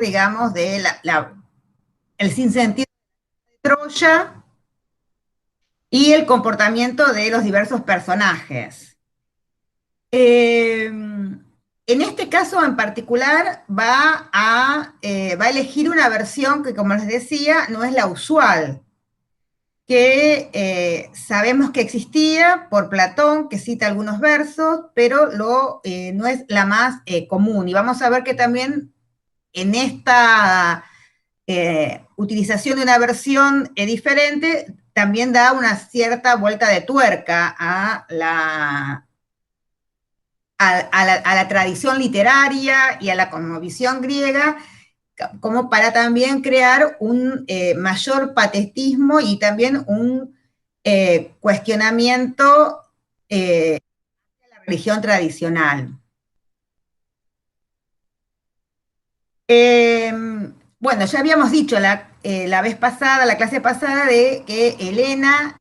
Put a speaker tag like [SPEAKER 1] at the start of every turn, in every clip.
[SPEAKER 1] digamos, de el sinsentido de Troya y el comportamiento de los diversos personajes. En este caso en particular va a elegir una versión que, como les decía, no es la usual, que sabemos que existía por Platón, que cita algunos versos, pero no es la más común. Y vamos a ver que también en esta utilización de una versión diferente, también da una cierta vuelta de tuerca a la tradición literaria y a la cosmovisión griega, como para también crear un mayor patetismo y también un cuestionamiento de la religión tradicional. Bueno, ya habíamos dicho la vez pasada, la clase pasada, de que Helena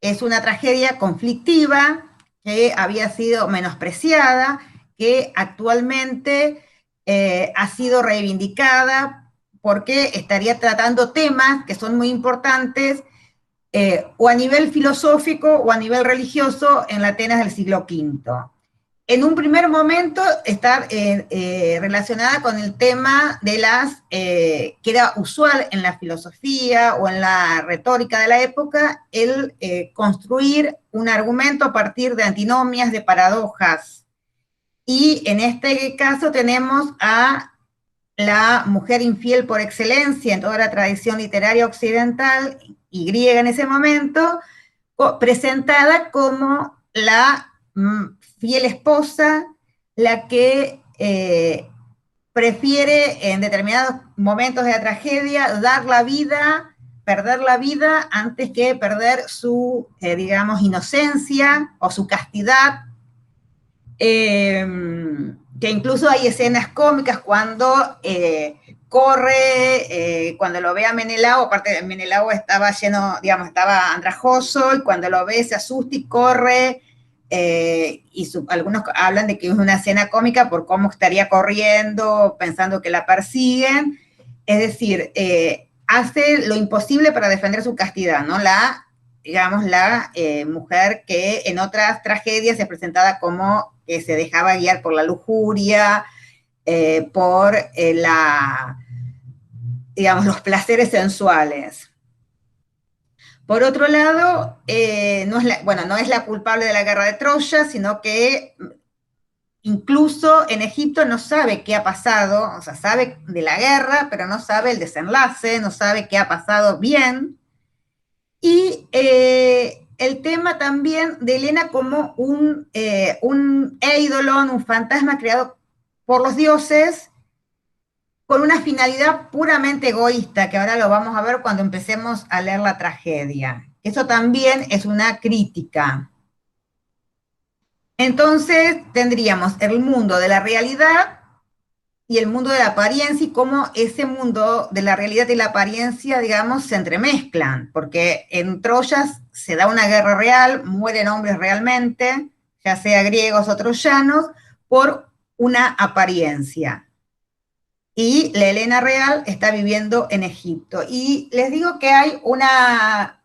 [SPEAKER 1] es una tragedia conflictiva que había sido menospreciada, que actualmente ha sido reivindicada porque estaría tratando temas que son muy importantes o a nivel filosófico o a nivel religioso en la Atenas del siglo V. En un primer momento está relacionada con el tema de que era usual en la filosofía o en la retórica de la época, el construir un argumento a partir de antinomias, de paradojas. Y en este caso tenemos a la mujer infiel por excelencia en toda la tradición literaria occidental y griega en ese momento, presentada como la fiel esposa, la que prefiere en determinados momentos de la tragedia dar la vida, perder la vida, antes que perder su, digamos, inocencia o su castidad. Que incluso hay escenas cómicas cuando corre, cuando lo ve a Menelao, aparte de Menelao estaba lleno, digamos, estaba andrajoso, y cuando lo ve se asusta y corre, algunos hablan de que es una escena cómica por cómo estaría corriendo, pensando que la persiguen, es decir, hace lo imposible para defender su castidad, ¿no? Digamos, la mujer que en otras tragedias es presentada como que se dejaba guiar por la lujuria, por digamos, los placeres sensuales. Por otro lado, no es la culpable de la guerra de Troya, sino que incluso en Egipto no sabe qué ha pasado, o sea, sabe de la guerra, pero no sabe el desenlace, no sabe qué ha pasado bien. Y el tema también de Helena como un eidolon, un fantasma creado por los dioses, con una finalidad puramente egoísta, que ahora lo vamos a ver cuando empecemos a leer la tragedia. Eso también es una crítica. Entonces tendríamos el mundo de la realidad y el mundo de la apariencia, y cómo ese mundo de la realidad y la apariencia, digamos, se entremezclan, porque en Troya se da una guerra real, mueren hombres realmente, ya sea griegos o troyanos, por una apariencia. Y la Helena real está viviendo en Egipto. Y les digo que hay una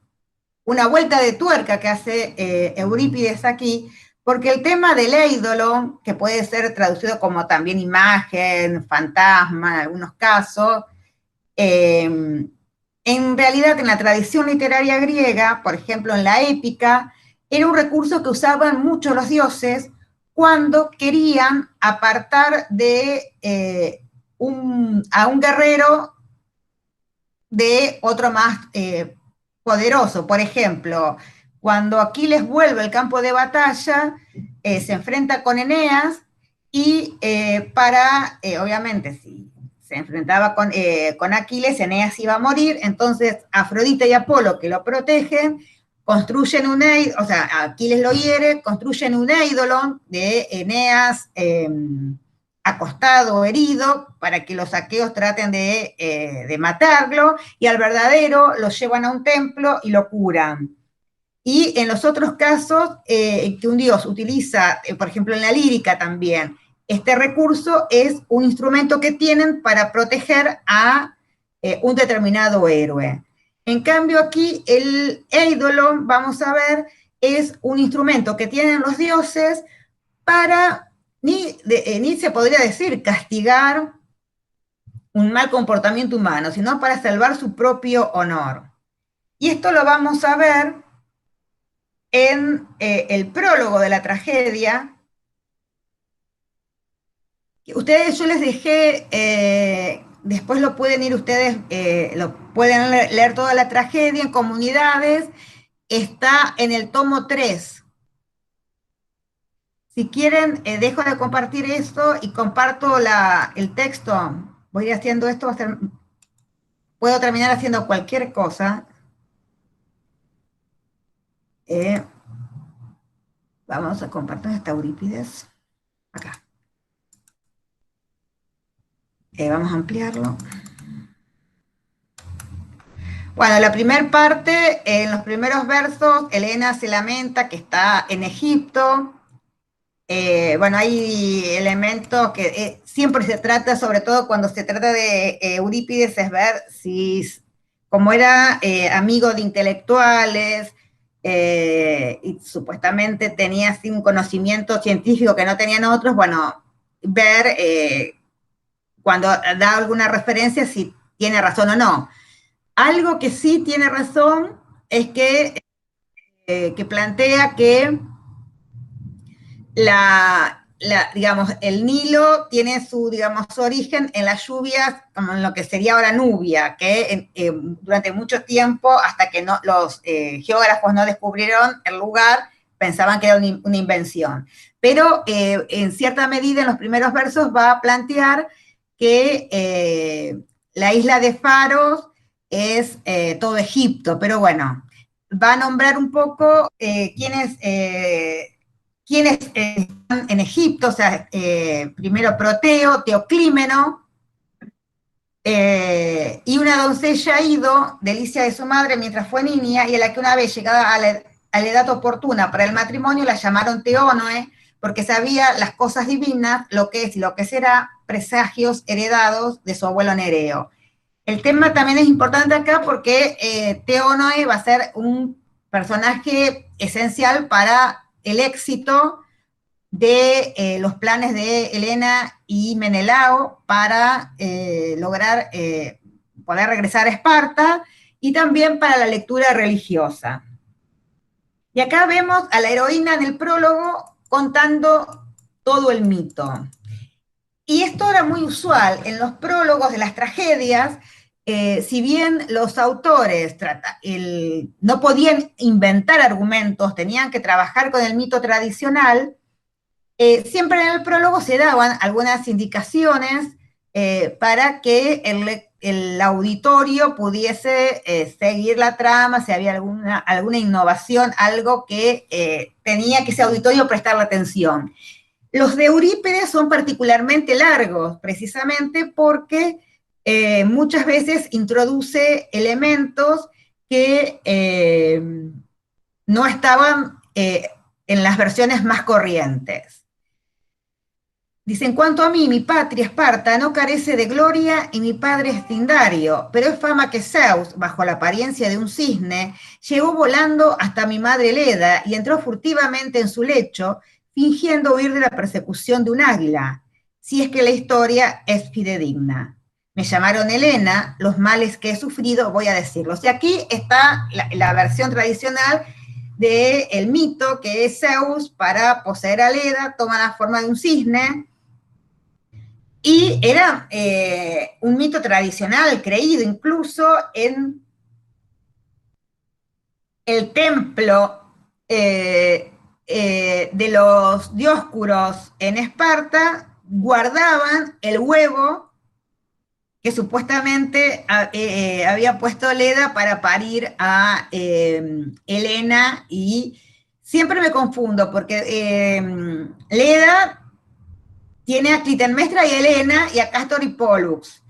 [SPEAKER 1] vuelta de tuerca que hace Eurípides aquí, porque el tema del ídolo, que puede ser traducido como también imagen, fantasma en algunos casos, en realidad en la tradición literaria griega, por ejemplo en la épica, era un recurso que usaban muchos los dioses cuando querían apartar a un guerrero de otro más poderoso. Por ejemplo, cuando Aquiles vuelve al campo de batalla, se enfrenta con Eneas y obviamente, si se enfrentaba con Aquiles, Eneas iba a morir, entonces Afrodita y Apolo, que lo protegen, construyen o sea, Aquiles lo hiere, construyen un eidolon de Eneas acostado o herido, para que los aqueos traten de matarlo, y al verdadero lo llevan a un templo y lo curan. Y en los otros casos que un dios utiliza, por ejemplo en la lírica también, este recurso es un instrumento que tienen para proteger a un determinado héroe. En cambio aquí el eidolon, vamos a ver, es un instrumento que tienen los dioses para, ni se podría decir castigar un mal comportamiento humano, sino para salvar su propio honor. Y esto lo vamos a ver en el prólogo de la tragedia. Ustedes, yo les dejé, después lo pueden ir ustedes, lo pueden leer toda la tragedia en comunidades, está en el tomo 3. Si quieren, dejo de compartir esto y comparto el texto. Voy a ir haciendo esto, puedo terminar haciendo cualquier cosa. Vamos a compartir esta Eurípides. Acá. Vamos a ampliarlo. Bueno, la primera parte, en los primeros versos, Helena se lamenta que está en Egipto. Bueno, hay elementos que siempre se trata, sobre todo cuando se trata de Eurípides, es ver si, como era amigo de intelectuales, y supuestamente tenía así un conocimiento científico que no tenían otros, bueno, ver cuando da alguna referencia si tiene razón o no. Algo que sí tiene razón es que plantea que digamos, el Nilo tiene su, digamos, su origen en las lluvias, como en lo que sería ahora Nubia, que durante mucho tiempo, hasta que los geógrafos no descubrieron el lugar, pensaban que era una invención. Pero en cierta medida, en los primeros versos, va a plantear que la isla de Faros es todo Egipto, pero bueno, va a nombrar un poco quiénes están en Egipto, o sea, primero Proteo, Teoclímeno, y una doncella Ido, delicia de su madre mientras fue niña, y a la que una vez llegada a la edad oportuna para el matrimonio la llamaron Teónoe, porque sabía las cosas divinas, lo que es y lo que será, presagios heredados de su abuelo Nereo. El tema también es importante acá porque Teónoe va a ser un personaje esencial para el éxito de los planes de Helena y Menelao para lograr poder regresar a Esparta y también para la lectura religiosa. Y acá vemos a la heroína en el prólogo contando todo el mito. Y esto era muy usual en los prólogos de las tragedias. Si bien los autores no podían inventar argumentos, tenían que trabajar con el mito tradicional, siempre en el prólogo se daban algunas indicaciones para que el auditorio pudiese seguir la trama, si había alguna innovación, algo que tenía que ese auditorio prestarle atención. Los de Eurípides son particularmente largos, precisamente porque muchas veces introduce elementos que no estaban en las versiones más corrientes. Dice, en cuanto a mí, mi patria, Esparta, no carece de gloria y mi padre es Tindario, pero es fama que Zeus, bajo la apariencia de un cisne, llegó volando hasta mi madre Leda y entró furtivamente en su lecho, fingiendo huir de la persecución de un águila, si es que la historia es fidedigna. Me llamaron Helena, los males que he sufrido voy a decirlos. Y aquí está la versión tradicional del mito, que es Zeus, para poseer a Leda, toma la forma de un cisne, y era un mito tradicional, creído incluso en el templo de los Dioscuros en Esparta, guardaban el huevo que supuestamente había puesto Leda para parir a Helena, y siempre me confundo porque Leda tiene a Clitemnestra y Helena y a Castor y Pollux.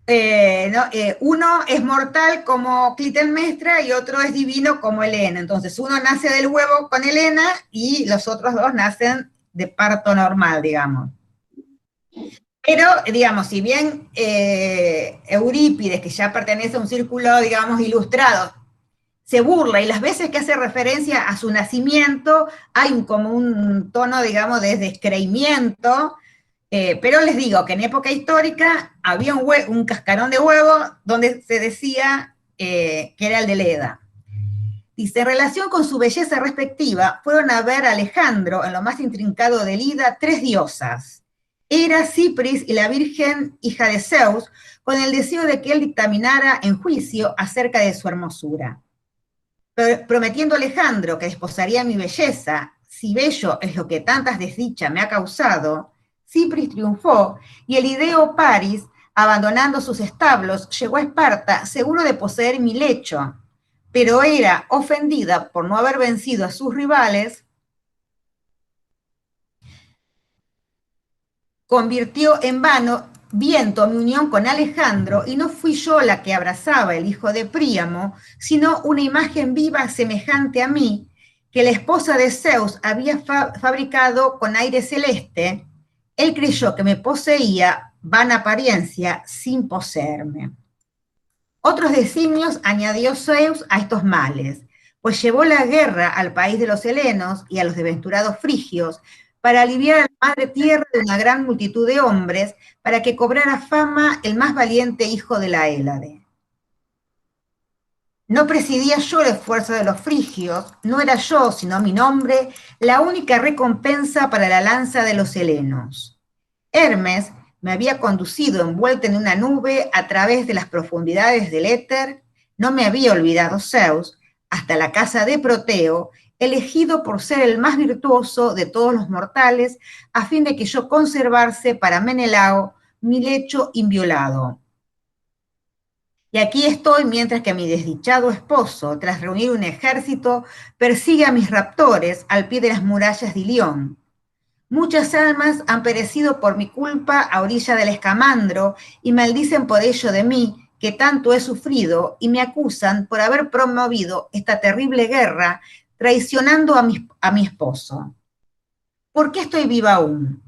[SPEAKER 1] ¿No? Uno es mortal como Clitemnestra y otro es divino como Helena. Entonces uno nace del huevo con Helena y los otros dos nacen de parto normal, digamos. Pero, digamos, si bien Eurípides, que ya pertenece a un círculo, digamos, ilustrado, se burla y las veces que hace referencia a su nacimiento hay como un tono, digamos, de descreimiento, pero les digo que en época histórica había un cascarón de huevo donde se decía que era el de Leda. Dice, en relación con su belleza respectiva, fueron a ver a Alejandro, en lo más intrincado del Ida, tres diosas, Hera, Cipris y la Virgen, hija de Zeus, con el deseo de que él dictaminara en juicio acerca de su hermosura. Prometiendo a Alejandro que desposaría mi belleza, si bello es lo que tantas desdichas me ha causado, Cipris triunfó y el ideo Paris, abandonando sus establos, llegó a Esparta seguro de poseer mi lecho, pero era ofendida por no haber vencido a sus rivales, convirtió en vano viento mi unión con Alejandro, y no fui yo la que abrazaba el hijo de Príamo, sino una imagen viva semejante a mí, que la esposa de Zeus había fabricado con aire celeste. Él creyó que me poseía, vana apariencia, sin poseerme. Otros designios añadió Zeus a estos males, pues llevó la guerra al país de los helenos y a los desventurados frigios para aliviar a la madre tierra de una gran multitud de hombres, para que cobrara fama el más valiente hijo de la Hélade. No presidía yo el esfuerzo de los frigios, no era yo, sino mi nombre, la única recompensa para la lanza de los helenos. Hermes me había conducido envuelta en una nube a través de las profundidades del éter, no me había olvidado Zeus, hasta la casa de Proteo, elegido por ser el más virtuoso de todos los mortales, a fin de que yo conservase para Menelao mi lecho inviolado. Y aquí estoy mientras que mi desdichado esposo, tras reunir un ejército, persigue a mis raptores al pie de las murallas de Ilión. Muchas almas han perecido por mi culpa a orilla del Escamandro y maldicen por ello de mí, que tanto he sufrido, y me acusan por haber promovido esta terrible guerra, traicionando a mi esposo. ¿Por qué estoy viva aún?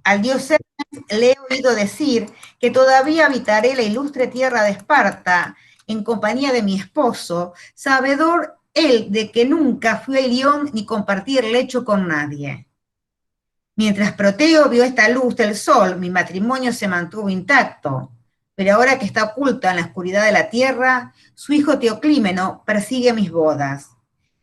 [SPEAKER 1] Al dios Hermes le he oído decir que todavía habitaré la ilustre tierra de Esparta en compañía de mi esposo, sabedor él de que nunca fui a Ilión ni compartí el lecho con nadie. Mientras Proteo vio esta luz del sol, mi matrimonio se mantuvo intacto, pero ahora que está oculto en la oscuridad de la tierra, su hijo Teoclímeno persigue mis bodas.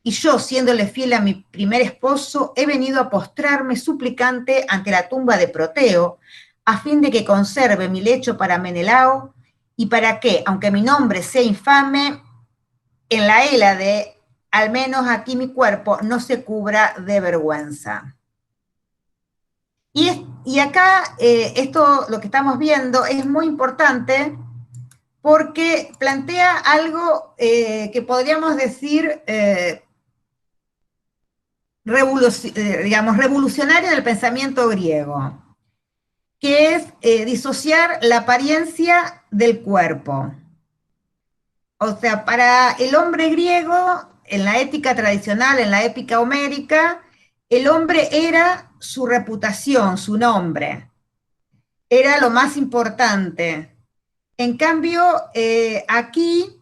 [SPEAKER 1] Y yo, siéndole fiel a mi primer esposo, he venido a postrarme suplicante ante la tumba de Proteo, a fin de que conserve mi lecho para Menelao, y para que, aunque mi nombre sea infame, en la Hélade, al menos aquí mi cuerpo no se cubra de vergüenza. Y acá esto, lo que estamos viendo, es muy importante porque plantea algo que podríamos decir, digamos, revolucionario del pensamiento griego, que es disociar la apariencia del cuerpo. O sea, para el hombre griego, en la ética tradicional, en la épica homérica, el hombre era su reputación, su nombre. Era lo más importante. En cambio, aquí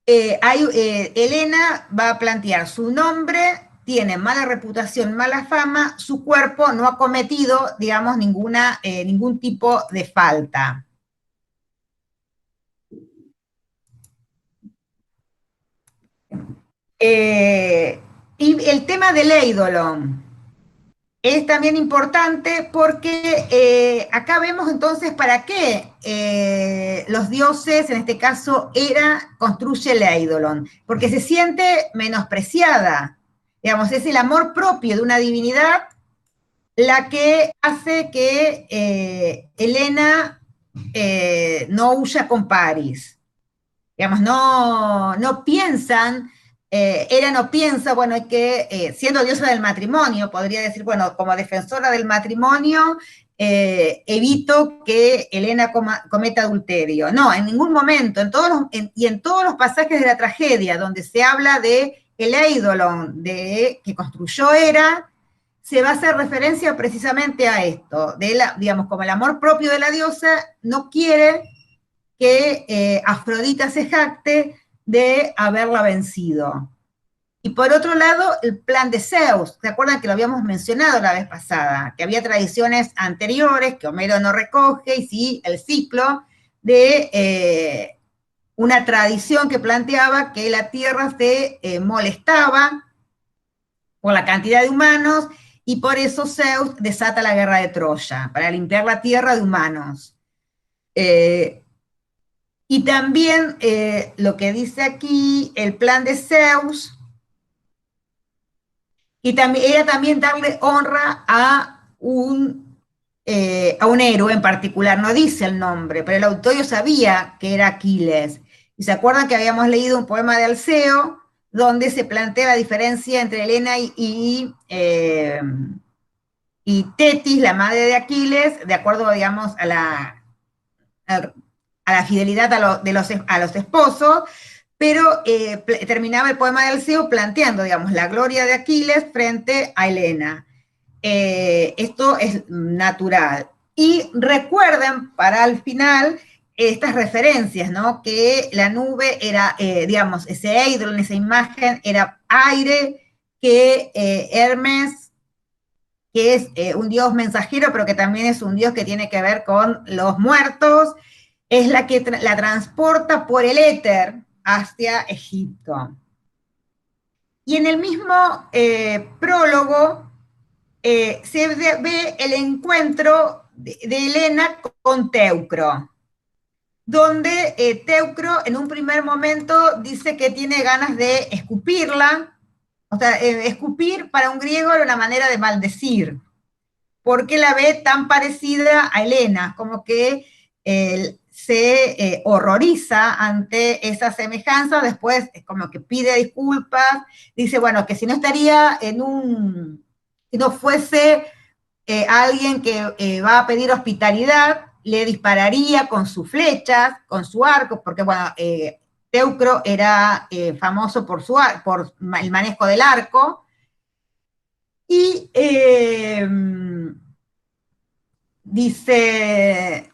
[SPEAKER 1] Helena va a plantear su nombre, tiene mala reputación, mala fama, su cuerpo no ha cometido, digamos, ningún tipo de falta. Y el tema del eidolon es también importante porque acá vemos entonces para qué los dioses, en este caso Hera, construye el eidolon, porque se siente menospreciada. Digamos, es el amor propio de una divinidad la que hace que Helena no huya con Paris. Digamos, no piensan, Hera no piensa, bueno, es que siendo diosa del matrimonio, podría decir, bueno, como defensora del matrimonio, evito que Helena cometa adulterio. No, en ningún momento, y en todos los pasajes de la tragedia donde se habla de el eidolon que construyó Hera, se va a hacer referencia precisamente a esto, digamos, como el amor propio de la diosa no quiere que Afrodita se jacte de haberla vencido. Y por otro lado, el plan de Zeus. ¿Se acuerdan que lo habíamos mencionado la vez pasada? Que había tradiciones anteriores que Homero no recoge, y sí el ciclo de una tradición que planteaba que la Tierra se molestaba por la cantidad de humanos, y por eso Zeus desata la guerra de Troya, para limpiar la Tierra de humanos. Y también lo que dice aquí, el plan de Zeus, y también, era también darle honra a un héroe en particular, no dice el nombre, pero el autor yo sabía que era Aquiles. Y se acuerdan que habíamos leído un poema de Alceo, donde se plantea la diferencia entre Helena y Tetis, la madre de Aquiles, de acuerdo, digamos, a la fidelidad a los esposos, pero terminaba el poema de Alceo planteando, digamos, la gloria de Aquiles frente a Helena. Esto es natural. Y recuerden, para el final, estas referencias, ¿no? Que la nube era, digamos, ese ídolo en esa imagen era aire, que Hermes, que es un dios mensajero, pero que también es un dios que tiene que ver con los muertos, es la que la transporta por el éter hacia Egipto. Y en el mismo prólogo se ve el encuentro de Helena con Teucro, donde Teucro en un primer momento dice que tiene ganas de escupirla. O sea, escupir para un griego era una manera de maldecir, porque la ve tan parecida a Helena, como que se horroriza ante esa semejanza. Después como que pide disculpas, dice, bueno, que si no estaría si no fuese alguien que va a pedir hospitalidad, le dispararía con sus flechas, con su arco, porque bueno, Teucro era famoso por el manejo del arco, y dice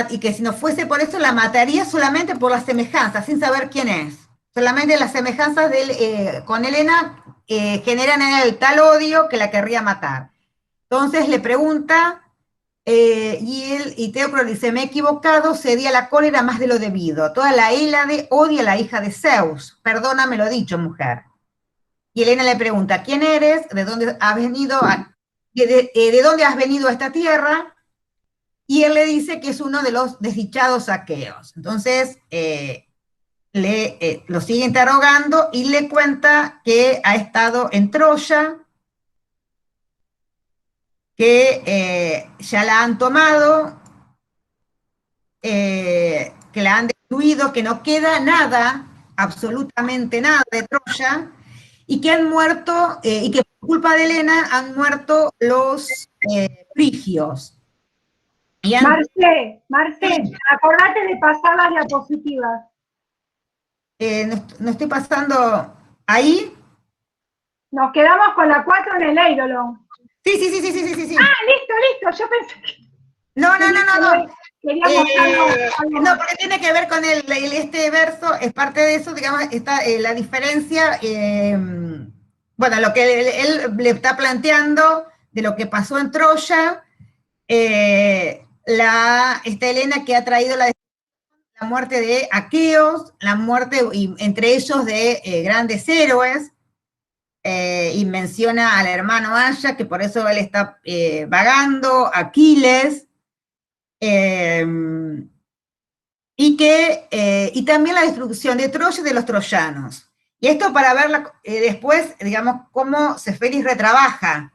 [SPEAKER 1] y que si no fuese por eso la mataría solamente por las semejanzas, sin saber quién es. Solamente las semejanzas con Helena generan en él tal odio que la querría matar. Entonces le pregunta, y Teucro dice, me he equivocado, cedí a la cólera más de lo debido. Toda la Hélade odia a la hija de Zeus. Perdóname lo dicho, mujer. Y Helena le pregunta, ¿quién eres? ¿De dónde has venido? ¿De dónde has venido a esta tierra? Y él le dice que es uno de los desdichados aqueos. Entonces, lo sigue interrogando y le cuenta que ha estado en Troya, que ya la han tomado, que la han destruido, que no queda nada, absolutamente nada de Troya, y que han muerto, y que por culpa de Helena han muerto los frigios.
[SPEAKER 2] Marce, acordate de pasar las diapositivas.
[SPEAKER 1] No estoy pasando ahí.
[SPEAKER 2] Nos quedamos con la 4 en el ídolo.
[SPEAKER 1] Sí.
[SPEAKER 2] Ah, listo, yo pensé que...
[SPEAKER 1] No.
[SPEAKER 2] Algo
[SPEAKER 1] No, porque tiene que ver con este verso, es parte de eso, digamos, está la diferencia, bueno, lo que él le está planteando de lo que pasó en Troya, esta Helena que ha traído la muerte de aqueos, la muerte, y entre ellos de grandes héroes, y menciona al hermano Aya, que por eso él está vagando, Aquiles, y también la destrucción de Troya y de los troyanos. Y esto para ver después, digamos, cómo Seferis retrabaja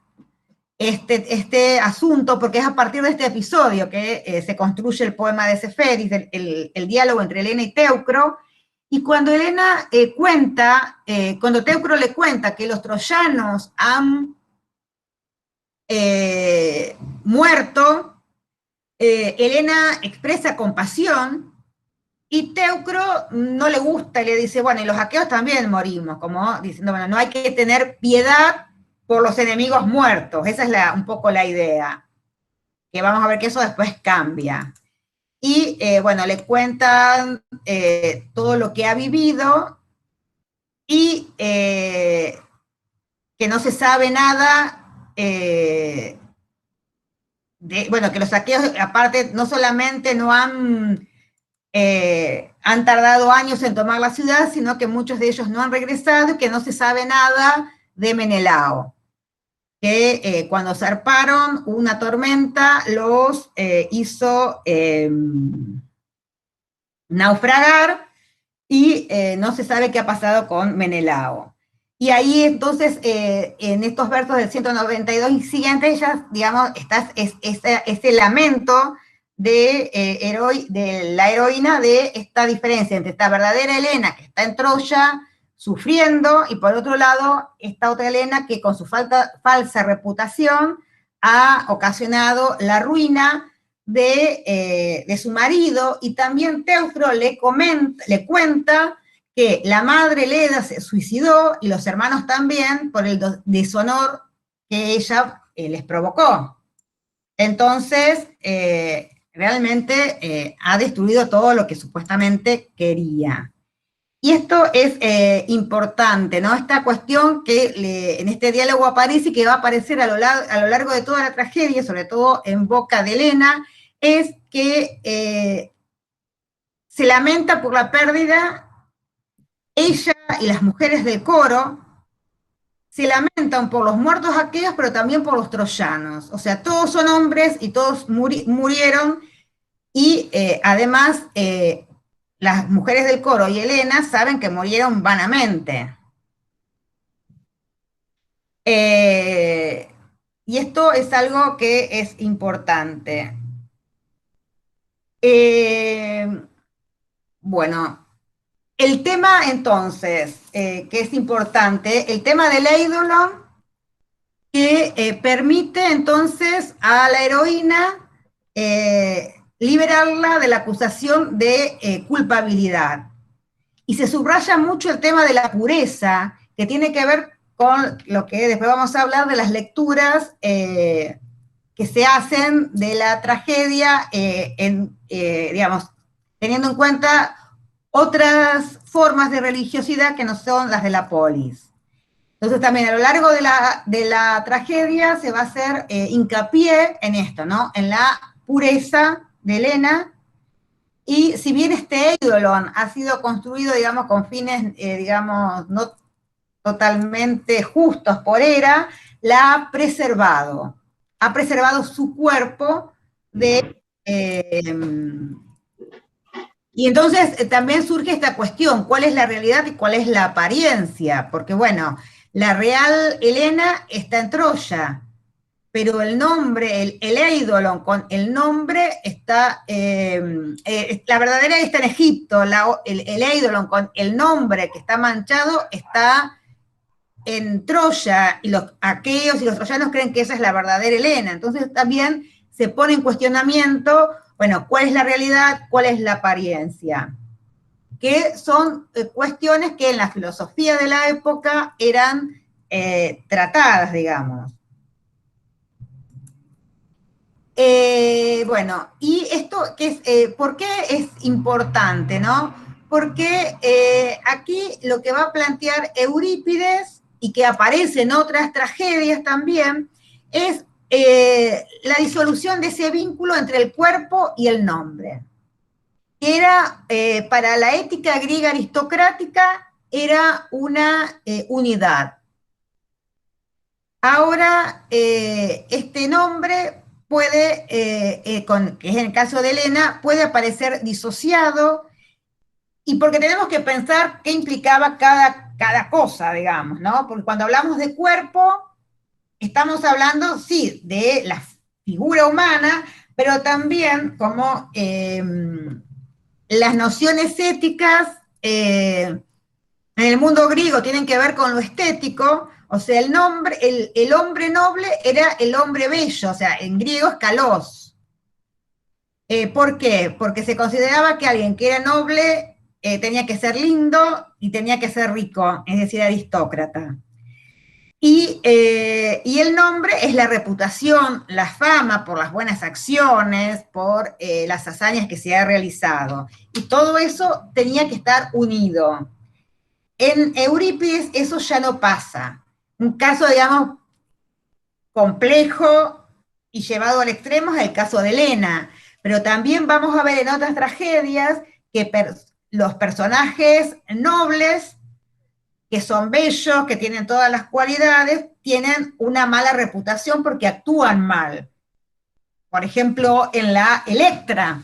[SPEAKER 1] este asunto, porque es a partir de este episodio que se construye el poema de Seferis, el diálogo entre Helena y Teucro. Y cuando Helena cuando Teucro le cuenta que los troyanos han muerto, Helena expresa compasión, y Teucro no le gusta y le dice, bueno, y los aqueos también morimos, como diciendo, bueno, no hay que tener piedad por los enemigos muertos. Esa es un poco la idea, que vamos a ver que eso después cambia. Y bueno, le cuentan todo lo que ha vivido y que no se sabe nada, bueno, que los saqueos, aparte, no solamente no han tardado años en tomar la ciudad, sino que muchos de ellos no han regresado y que no se sabe nada de Menelao. Que cuando zarparon, una tormenta los hizo naufragar y no se sabe qué ha pasado con Menelao. Y ahí entonces, en estos versos del 192 y siguientes, ya, digamos, está ese lamento de la heroína de esta diferencia entre esta verdadera Helena que está en Troya sufriendo y por otro lado esta otra Helena que con su falsa reputación ha ocasionado la ruina de su marido, y también Teucro le cuenta que la madre Leda se suicidó y los hermanos también por el deshonor que ella les provocó. Entonces, realmente ha destruido todo lo que supuestamente quería. Y esto es importante, ¿no? Esta cuestión que en este diálogo aparece y que va a aparecer a lo largo de toda la tragedia, sobre todo en boca de Helena, es que se lamenta por la pérdida. Ella y las mujeres del coro se lamentan por los muertos aquellos, pero también por los troyanos. O sea, todos son hombres y todos murieron, y además las mujeres del coro y Helena saben que murieron vanamente. Y esto es algo que es importante. Bueno, el tema entonces, que es importante, el tema del ídolo, que permite entonces a la heroína liberarla de la acusación de culpabilidad. Y se subraya mucho el tema de la pureza, que tiene que ver con lo que después vamos a hablar de las lecturas que se hacen de la tragedia, digamos, teniendo en cuenta otras formas de religiosidad que no son las de la polis. Entonces también a lo largo de la tragedia se va a hacer hincapié en esto, ¿no? En la pureza de Helena. Y si bien este eidolon ha sido construido, digamos, con fines, digamos, no totalmente justos por Hera, la ha preservado su cuerpo de... y entonces también surge esta cuestión, ¿cuál es la realidad y cuál es la apariencia? Porque bueno, la real Helena está en Troya, pero el nombre, el eidolon con el nombre está, la verdadera está en Egipto, el eidolon con el nombre que está manchado está en Troya, y los aqueos y los troyanos creen que esa es la verdadera Helena. Entonces también se pone en cuestionamiento, bueno, ¿cuál es la realidad? ¿Cuál es la apariencia? Que son cuestiones que en la filosofía de la época eran tratadas, digamos. Bueno, y esto, que es, ¿por qué es importante, no? Porque aquí lo que va a plantear Eurípides, y que aparece en otras tragedias también, es la disolución de ese vínculo entre el cuerpo y el nombre. Que era, para la ética griega aristocrática, era una unidad. Ahora, este nombre puede, que es en el caso de Helena, puede aparecer disociado, y porque tenemos que pensar qué implicaba cada cosa, digamos, ¿no? Porque cuando hablamos de cuerpo, estamos hablando, sí, de la figura humana, pero también como las nociones éticas en el mundo griego tienen que ver con lo estético. O sea, el hombre noble era el hombre bello, o sea, en griego es kalos. ¿Por qué? Porque se consideraba que alguien que era noble tenía que ser lindo y tenía que ser rico, es decir, aristócrata. Y el nombre es la reputación, la fama por las buenas acciones, por las hazañas que se ha realizado. Y todo eso tenía que estar unido. En Eurípides eso ya no pasa. Un caso, digamos, complejo y llevado al extremo es el caso de Helena, pero también vamos a ver en otras tragedias que los personajes nobles, que son bellos, que tienen todas las cualidades, tienen una mala reputación porque actúan mal. Por ejemplo, en la Electra,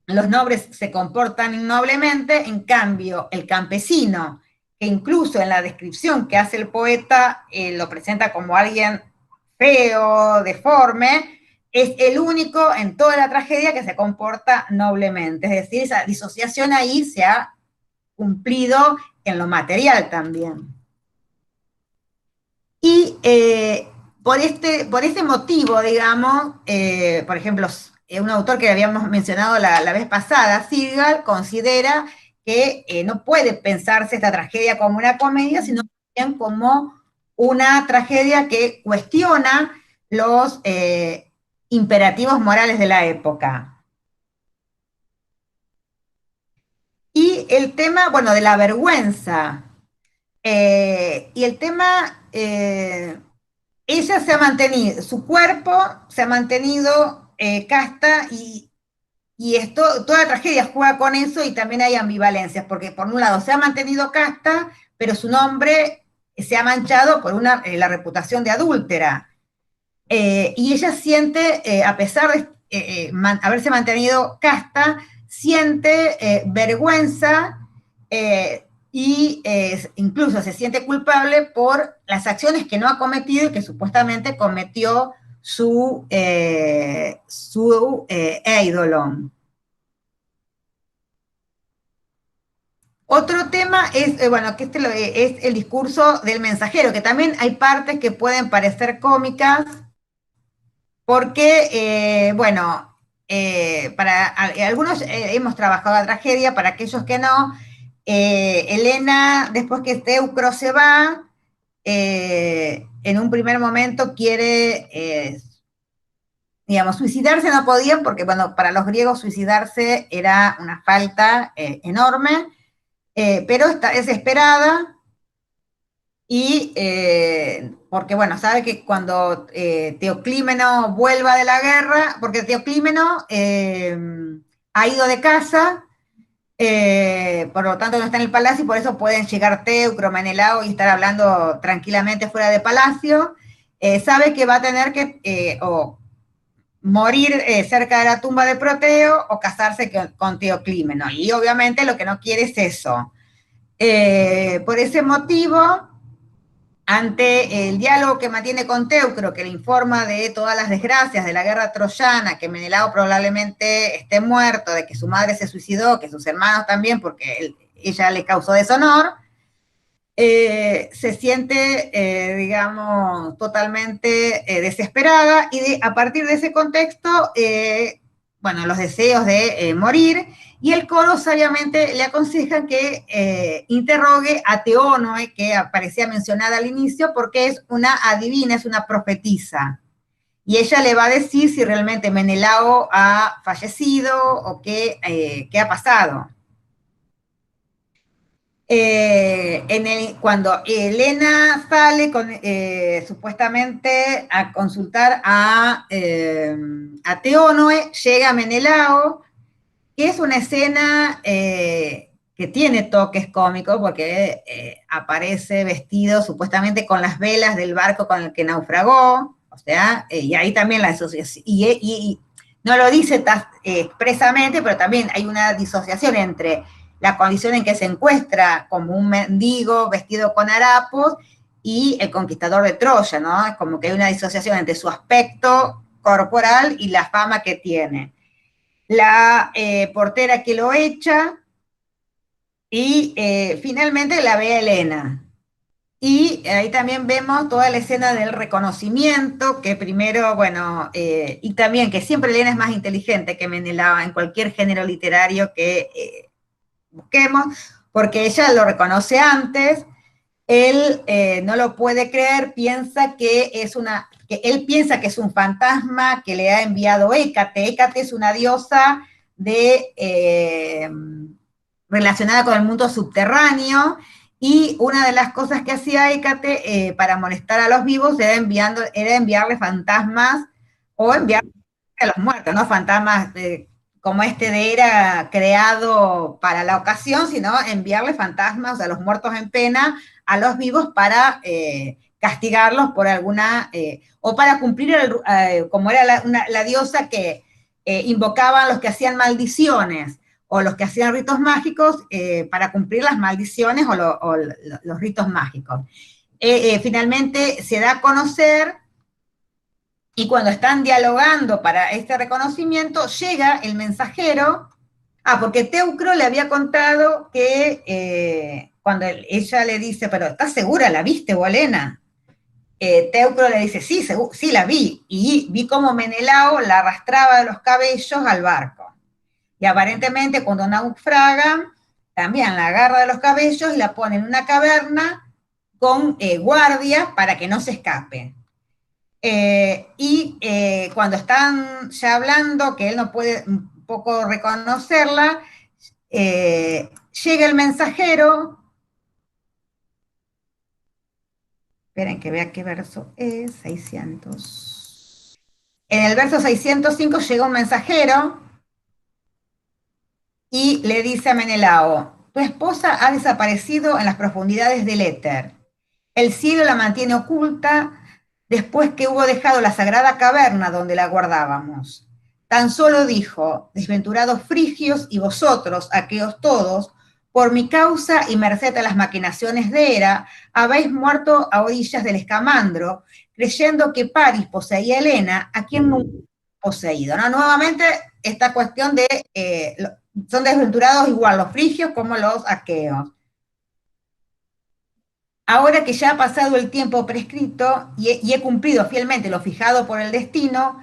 [SPEAKER 1] los nobles se comportan innoblemente, en cambio, el campesino, que incluso en la descripción que hace el poeta lo presenta como alguien feo, deforme, es el único en toda la tragedia que se comporta noblemente. Es decir, esa disociación ahí se ha cumplido en lo material también. Y por este motivo, digamos, por ejemplo, un autor que habíamos mencionado la vez pasada, Seagal, considera que no puede pensarse esta tragedia como una comedia, sino también como una tragedia que cuestiona los imperativos morales de la época. Y el tema, bueno, de la vergüenza. Y el tema ella se ha mantenido, su cuerpo se ha mantenido casta y esto, toda la tragedia juega con eso y también hay ambivalencias, porque por un lado se ha mantenido casta, pero su nombre se ha manchado por la reputación de adúltera. Y ella siente, a pesar de haberse mantenido casta, siente vergüenza y incluso se siente culpable por las acciones que no ha cometido y que supuestamente cometió su Eidolon. Otro tema es, bueno, que es el discurso del mensajero, que también hay partes que pueden parecer cómicas, porque, bueno, para algunos hemos trabajado la tragedia, para aquellos que no, Helena, después que Teucro se va, en un primer momento quiere, digamos, suicidarse no podían, porque, bueno, para los griegos suicidarse era una falta enorme, pero está desesperada y porque, bueno, sabe que cuando Teoclímeno vuelva de la guerra, porque Teoclímeno ha ido de casa, por lo tanto no está en el palacio y por eso pueden llegar Teucro, Menelao y estar hablando tranquilamente fuera de palacio. Sabe que va a tener que o morir cerca de la tumba de Proteo o casarse con Teoclímeno. Y obviamente lo que no quiere es eso. Por ese motivo, ante el diálogo que mantiene con Teucro, que le informa de todas las desgracias de la guerra troyana, que Menelao probablemente esté muerto, de que su madre se suicidó, que sus hermanos también, porque ella le causó deshonor, se siente, digamos, totalmente desesperada y a partir de ese contexto, bueno, los deseos de morir, y el coro sabiamente le aconseja que interrogue a Teónoe, que aparecía mencionada al inicio, porque es una adivina, es una profetisa. Y ella le va a decir si realmente Menelao ha fallecido o qué ha pasado. Cuando Helena sale supuestamente a consultar a Teónoe, llega Menelao, que es una escena que tiene toques cómicos porque aparece vestido supuestamente con las velas del barco con el que naufragó, o sea, y ahí también la asociación, y no lo dice expresamente, pero también hay una disociación entre la condición en que se encuentra como un mendigo vestido con harapos y el conquistador de Troya, ¿no? Es como que hay una disociación entre su aspecto corporal y la fama que tiene. La portera que lo echa y finalmente la ve a Helena. Y ahí también vemos toda la escena del reconocimiento, que primero, bueno, y también que siempre Helena es más inteligente que Menelao en cualquier género literario que busquemos, porque ella lo reconoce antes, él no lo puede creer, piensa que él piensa que es un fantasma que le ha enviado Hécate. Hécate es una diosa relacionada con el mundo subterráneo, y una de las cosas que hacía Hécate para molestar a los vivos era enviarle fantasmas o enviar a los muertos, no fantasmas como este de era creado para la ocasión, sino enviarle fantasmas a los muertos en pena a los vivos para castigarlos por alguna, o para cumplir, como era la diosa que invocaban los que hacían maldiciones o los que hacían ritos mágicos para cumplir las maldiciones o los ritos mágicos. Finalmente se da a conocer, y cuando están dialogando para este reconocimiento, llega el mensajero. Porque Teucro le había contado que cuando ella le dice, pero ¿estás segura? ¿La viste, Bolena? Teucro le dice, sí, sí la vi, y vi cómo Menelao la arrastraba de los cabellos al barco. Y aparentemente cuando naufraga, también la agarra de los cabellos y la pone en una caverna con guardias para que no se escape. Cuando están ya hablando, que él no puede un poco reconocerla, llega el mensajero. Esperen que vea qué verso es, 600. En el verso 605 llega un mensajero y le dice a Menelao, tu esposa ha desaparecido en las profundidades del éter. El cielo la mantiene oculta después que hubo dejado la sagrada caverna donde la guardábamos. Tan solo dijo, desventurados frigios y vosotros, aqueos todos, por mi causa y merced a las maquinaciones de Hera, habéis muerto a orillas del Escamandro, creyendo que Paris poseía a Helena, a quien nunca ha poseído. ¿No? Nuevamente, esta cuestión de, son desventurados igual los frigios como los aqueos. Ahora que ya ha pasado el tiempo prescrito y he cumplido fielmente lo fijado por el destino,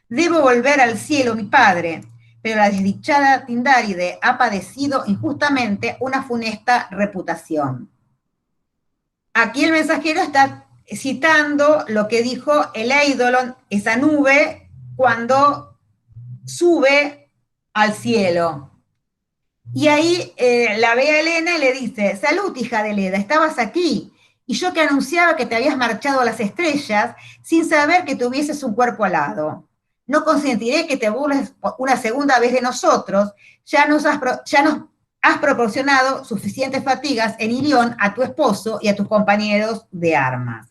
[SPEAKER 1] debo volver al cielo, mi padre, pero la desdichada Tindáride ha padecido injustamente una funesta reputación. Aquí el mensajero está citando lo que dijo el Eidolon, esa nube, cuando sube al cielo. Y ahí la ve a Helena y le dice, salud, hija de Leda, estabas aquí. Y yo que anunciaba que te habías marchado a las estrellas sin saber que tuvieses un cuerpo alado. No consentiré que te burles una segunda vez de nosotros. Ya nos has proporcionado suficientes fatigas en Ilión a tu esposo y a tus compañeros de armas.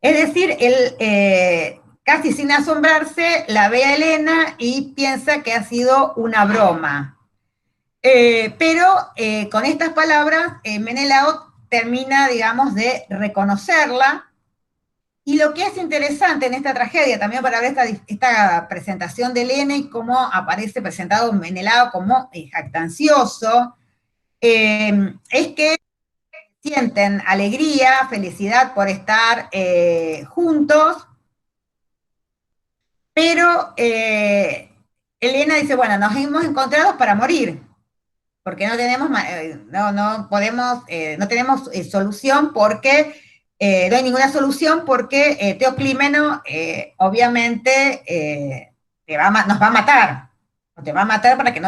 [SPEAKER 1] Es decir, él casi sin asombrarse la ve a Helena y piensa que ha sido una broma. Pero con estas palabras, Menelao termina, digamos, de reconocerla. Y lo que es interesante en esta tragedia, también para ver esta presentación de Helena y cómo aparece presentado Menelao como jactancioso, es que sienten alegría, felicidad por estar juntos, pero Helena dice, bueno, nos hemos encontrado para morir, porque no tenemos, no podemos, no tenemos solución porque no hay ninguna solución porque Teoclímeno obviamente nos va a matar, o te va a matar para que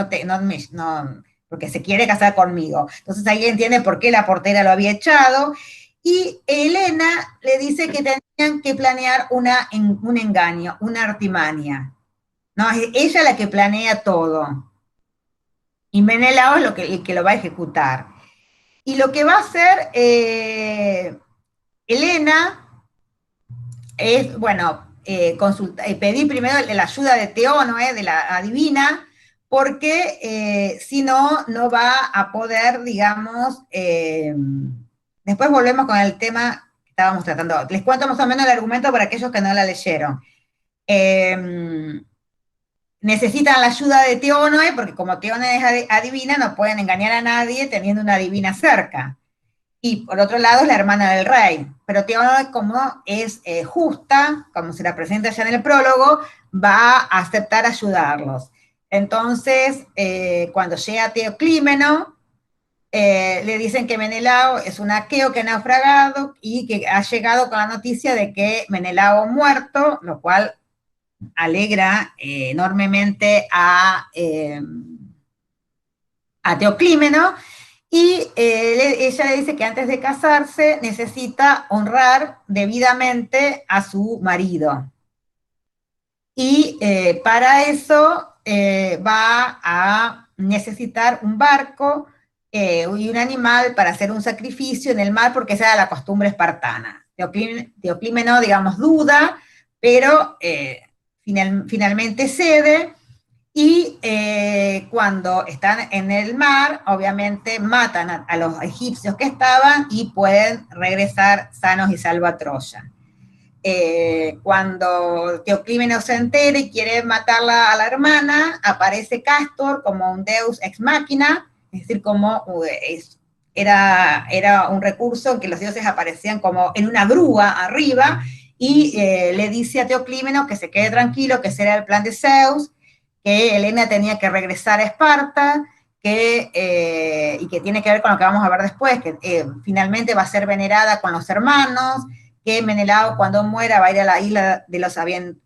[SPEAKER 1] porque se quiere casar conmigo. Entonces ahí entiende por qué la portera lo había echado, y Helena le dice que tenían que planear un engaño, una artimaña. No, es ella la que planea todo. Y Menelao es el que lo va a ejecutar. Y lo que va a hacer Helena es, bueno, pedir primero la ayuda de Teonoe, de la adivina, porque si no, no va a poder, digamos, después volvemos con el tema que estábamos tratando. Les cuento más o menos el argumento para aquellos que no la leyeron. Necesitan la ayuda de Teonoe, porque como Teonoe es adivina, no pueden engañar a nadie teniendo una adivina cerca. Y por otro lado es la hermana del rey. Pero Teonoe, como es justa, como se la presenta ya en el prólogo, va a aceptar ayudarlos. Entonces, cuando llega Teoclímeno, le dicen que Menelao es un aqueo que ha naufragado y que ha llegado con la noticia de que Menelao muerto, lo cual alegra enormemente a Teoclímeno, y ella le dice que antes de casarse necesita honrar debidamente a su marido. Y para eso va a necesitar un barco y un animal para hacer un sacrificio en el mar, porque esa era la costumbre espartana. Teoclímeno, digamos, duda, pero finalmente cede, y cuando están en el mar, obviamente matan a los egipcios que estaban y pueden regresar sanos y salvos a Troya. Cuando Teoclímeno se entera y quiere matarla a la hermana, aparece Castor como un deus ex machina, es decir, como era un recurso en que los dioses aparecían como en una grúa arriba, y le dice a Teoclímeno que se quede tranquilo, que ese era el plan de Zeus, que Helena tenía que regresar a Esparta, y que tiene que ver con lo que vamos a ver después, que finalmente va a ser venerada con los hermanos, que Menelao cuando muera va a ir a la isla de los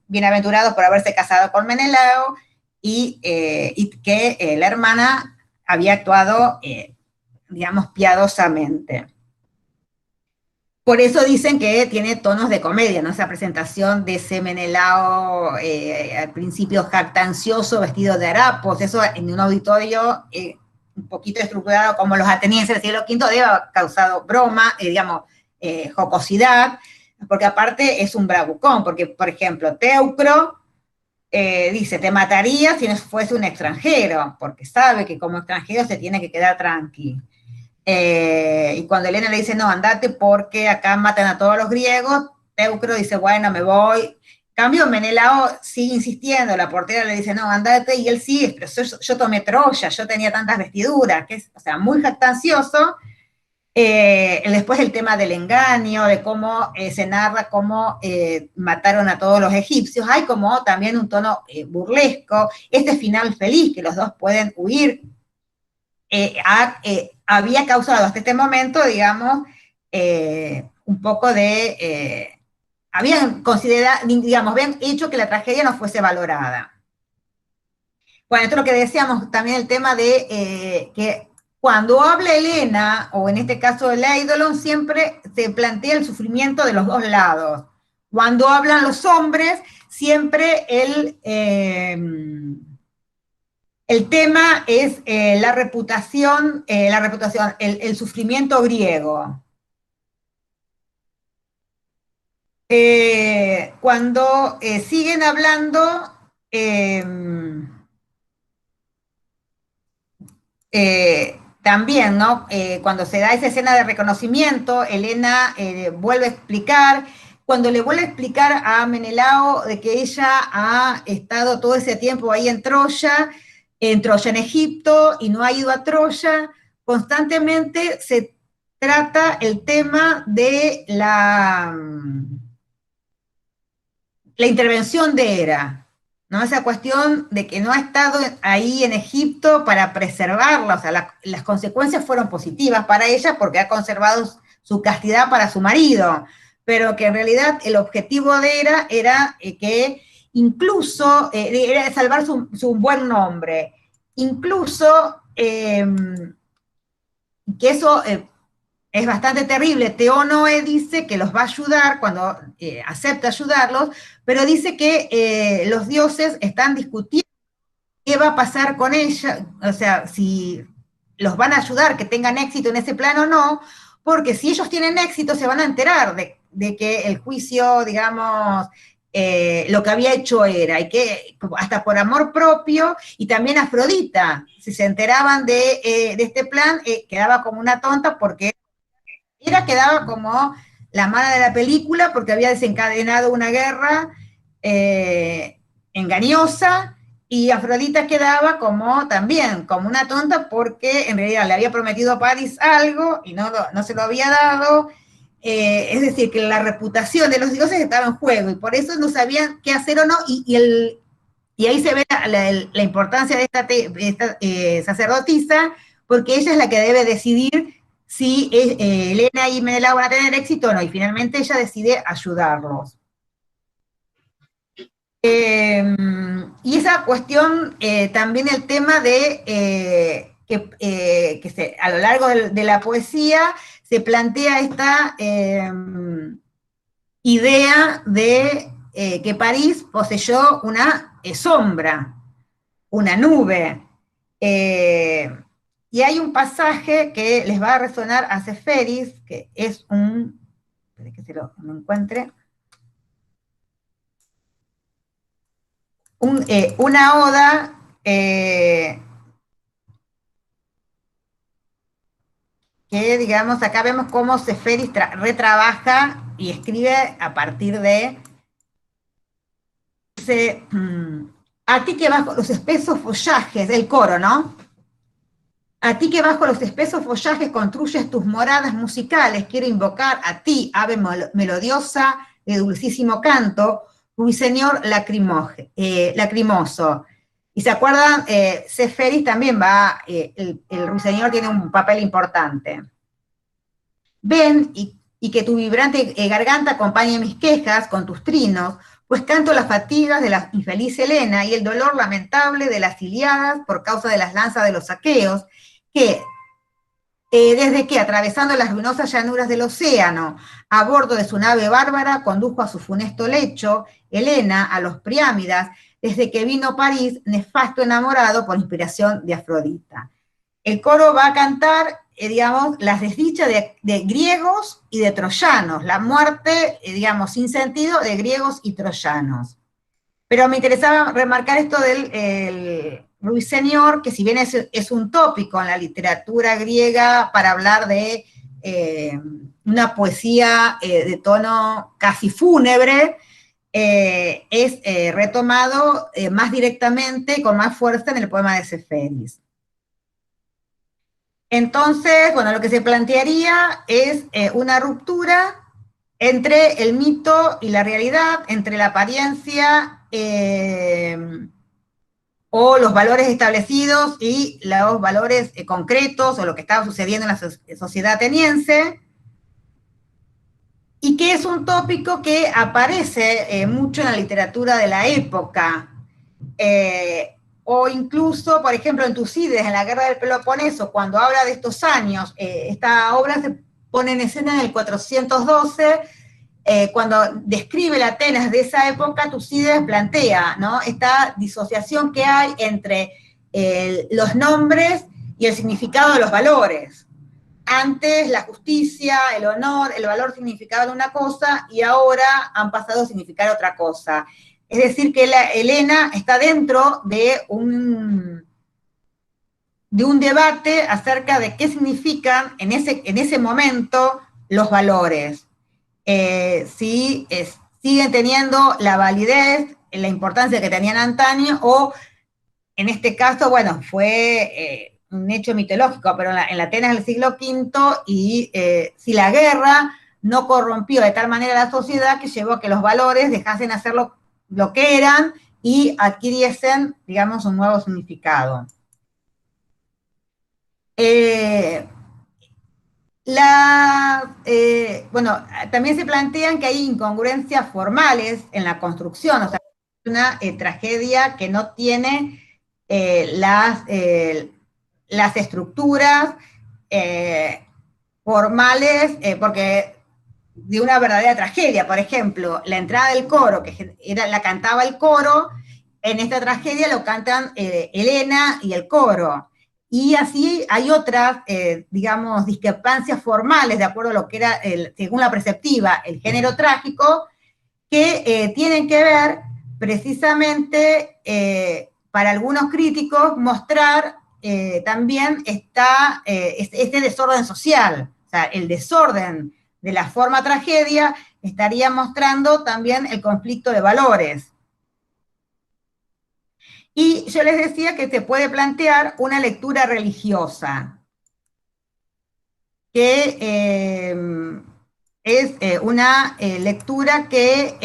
[SPEAKER 1] bienaventurados por haberse casado con Menelao, y que la hermana había actuado, digamos, piadosamente. Por eso dicen que tiene tonos de comedia, ¿no? Esa presentación de ese Menelao al principio jactancioso, vestido de harapos, eso en un auditorio un poquito estructurado como los atenienses del siglo V debe haber causado broma, digamos, jocosidad, porque aparte es un bravucón, porque, por ejemplo, Teucro dice, te mataría si no fuese un extranjero, porque sabe que como extranjero se tiene que quedar tranqui. Y cuando Helena le dice, no, andate porque acá matan a todos los griegos, Teucro dice, bueno, me voy. En cambio, Menelao sigue insistiendo, la portera le dice, no, andate, y él sigue, pero yo tomé Troya, yo tenía tantas vestiduras, que es, o sea, muy jactancioso. Después el tema del engaño, de cómo se narra cómo mataron a todos los egipcios, hay como también un tono burlesco, este final feliz, que los dos pueden huir, había causado hasta este momento, digamos, un poco de... habían considerado, digamos, habían hecho que la tragedia no fuese valorada. Bueno, esto es lo que decíamos también, el tema de que cuando habla Helena, o en este caso el Eidolon, siempre se plantea el sufrimiento de los dos lados. Cuando hablan los hombres, siempre el tema es la reputación, el sufrimiento griego. Cuando siguen hablando, también, ¿no? Cuando se da esa escena de reconocimiento, Helena vuelve a explicar, cuando le vuelve a explicar a Menelao de que ella ha estado todo ese tiempo ahí en Troya, en Egipto, y no ha ido a Troya, constantemente se trata el tema de la intervención de Hera, ¿no? Esa cuestión de que no ha estado ahí en Egipto para preservarla, o sea, las consecuencias fueron positivas para ella porque ha conservado su castidad para su marido, pero que en realidad el objetivo de Hera era que incluso, era salvar su buen nombre, incluso que eso es bastante terrible. Teonoe dice que los va a ayudar cuando acepta ayudarlos, pero dice que los dioses están discutiendo qué va a pasar con ella, o sea, si los van a ayudar, que tengan éxito en ese plano o no, porque si ellos tienen éxito se van a enterar de que el juicio, digamos, lo que había hecho era, y que hasta por amor propio, y también Afrodita, si se enteraban de este plan, quedaba como una tonta porque Hera quedaba como la mala de la película porque había desencadenado una guerra engañosa, y Afrodita quedaba como también como una tonta porque en realidad le había prometido a Paris algo y no se lo había dado. Es decir, que la reputación de los dioses estaba en juego y por eso no sabían qué hacer o no, y ahí se ve la importancia de esta sacerdotisa, porque ella es la que debe decidir si Elena y Menelao van a tener éxito o no, y finalmente ella decide ayudarlos. Y esa cuestión, también el tema de a lo largo de la poesía se plantea esta idea de que París poseyó una sombra, una nube. Y hay un pasaje que les va a resonar a Seferis, que es espere que se lo encuentre, una oda que, digamos, acá vemos cómo Seferis retrabaja y escribe a partir de, dice, a ti que bajo los espesos follajes, del coro, ¿no? A ti que bajo los espesos follajes construyes tus moradas musicales, quiero invocar a ti, ave melodiosa de dulcísimo canto, ruiseñor lacrimoso. Y se acuerdan, Seferis también va, el ruiseñor tiene un papel importante. Ven y que tu vibrante garganta acompañe mis quejas con tus trinos, pues canto las fatigas de la infeliz Helena y el dolor lamentable de las Iliadas por causa de las lanzas de los aqueos, que desde que, atravesando las ruinosas llanuras del océano, a bordo de su nave bárbara, condujo a su funesto lecho, Helena, a los Priámidas, desde que vino París, nefasto enamorado por inspiración de Afrodita. El coro va a cantar, digamos, las desdichas de griegos y de troyanos, la muerte, digamos, sin sentido de griegos y troyanos. Pero me interesaba remarcar esto del ruiseñor, que si bien es un tópico en la literatura griega para hablar de una poesía de tono casi fúnebre, es retomado más directamente, con más fuerza en el poema de Seferis. Entonces, bueno, lo que se plantearía es una ruptura entre el mito y la realidad, entre la apariencia o los valores establecidos y los valores concretos o lo que estaba sucediendo en la sociedad ateniense, y que es un tópico que aparece mucho en la literatura de la época, o incluso, por ejemplo, en Tucídides, en la Guerra del Peloponeso, cuando habla de estos años, esta obra se pone en escena en el 412, cuando describe la Atenas de esa época, Tucídides plantea, ¿no?, esta disociación que hay entre los nombres y el significado de los valores. Antes la justicia, el honor, el valor significaban una cosa y ahora han pasado a significar otra cosa. Es decir, que Helena está dentro de un debate acerca de qué significan en ese momento los valores. Si siguen teniendo la validez, la importancia que tenían antaño, o en este caso, bueno, fue un hecho mitológico, pero en la Atenas del siglo V, y si la guerra no corrompió de tal manera la sociedad que llevó a que los valores dejasen de ser lo que eran y adquiriesen, digamos, un nuevo significado. Bueno, también se plantean que hay incongruencias formales en la construcción, o sea, es una tragedia que no tiene las estructuras formales, porque de una verdadera tragedia, por ejemplo, la entrada del coro, que la cantaba el coro, en esta tragedia lo cantan Helena y el coro. Y así hay otras, digamos, discrepancias formales, de acuerdo a lo que era, según la preceptiva, el género trágico, que tienen que ver precisamente, para algunos críticos, mostrar también este desorden social. O sea, el desorden de la forma tragedia estaría mostrando también el conflicto de valores. Y yo les decía que se puede plantear una lectura religiosa, que es una lectura que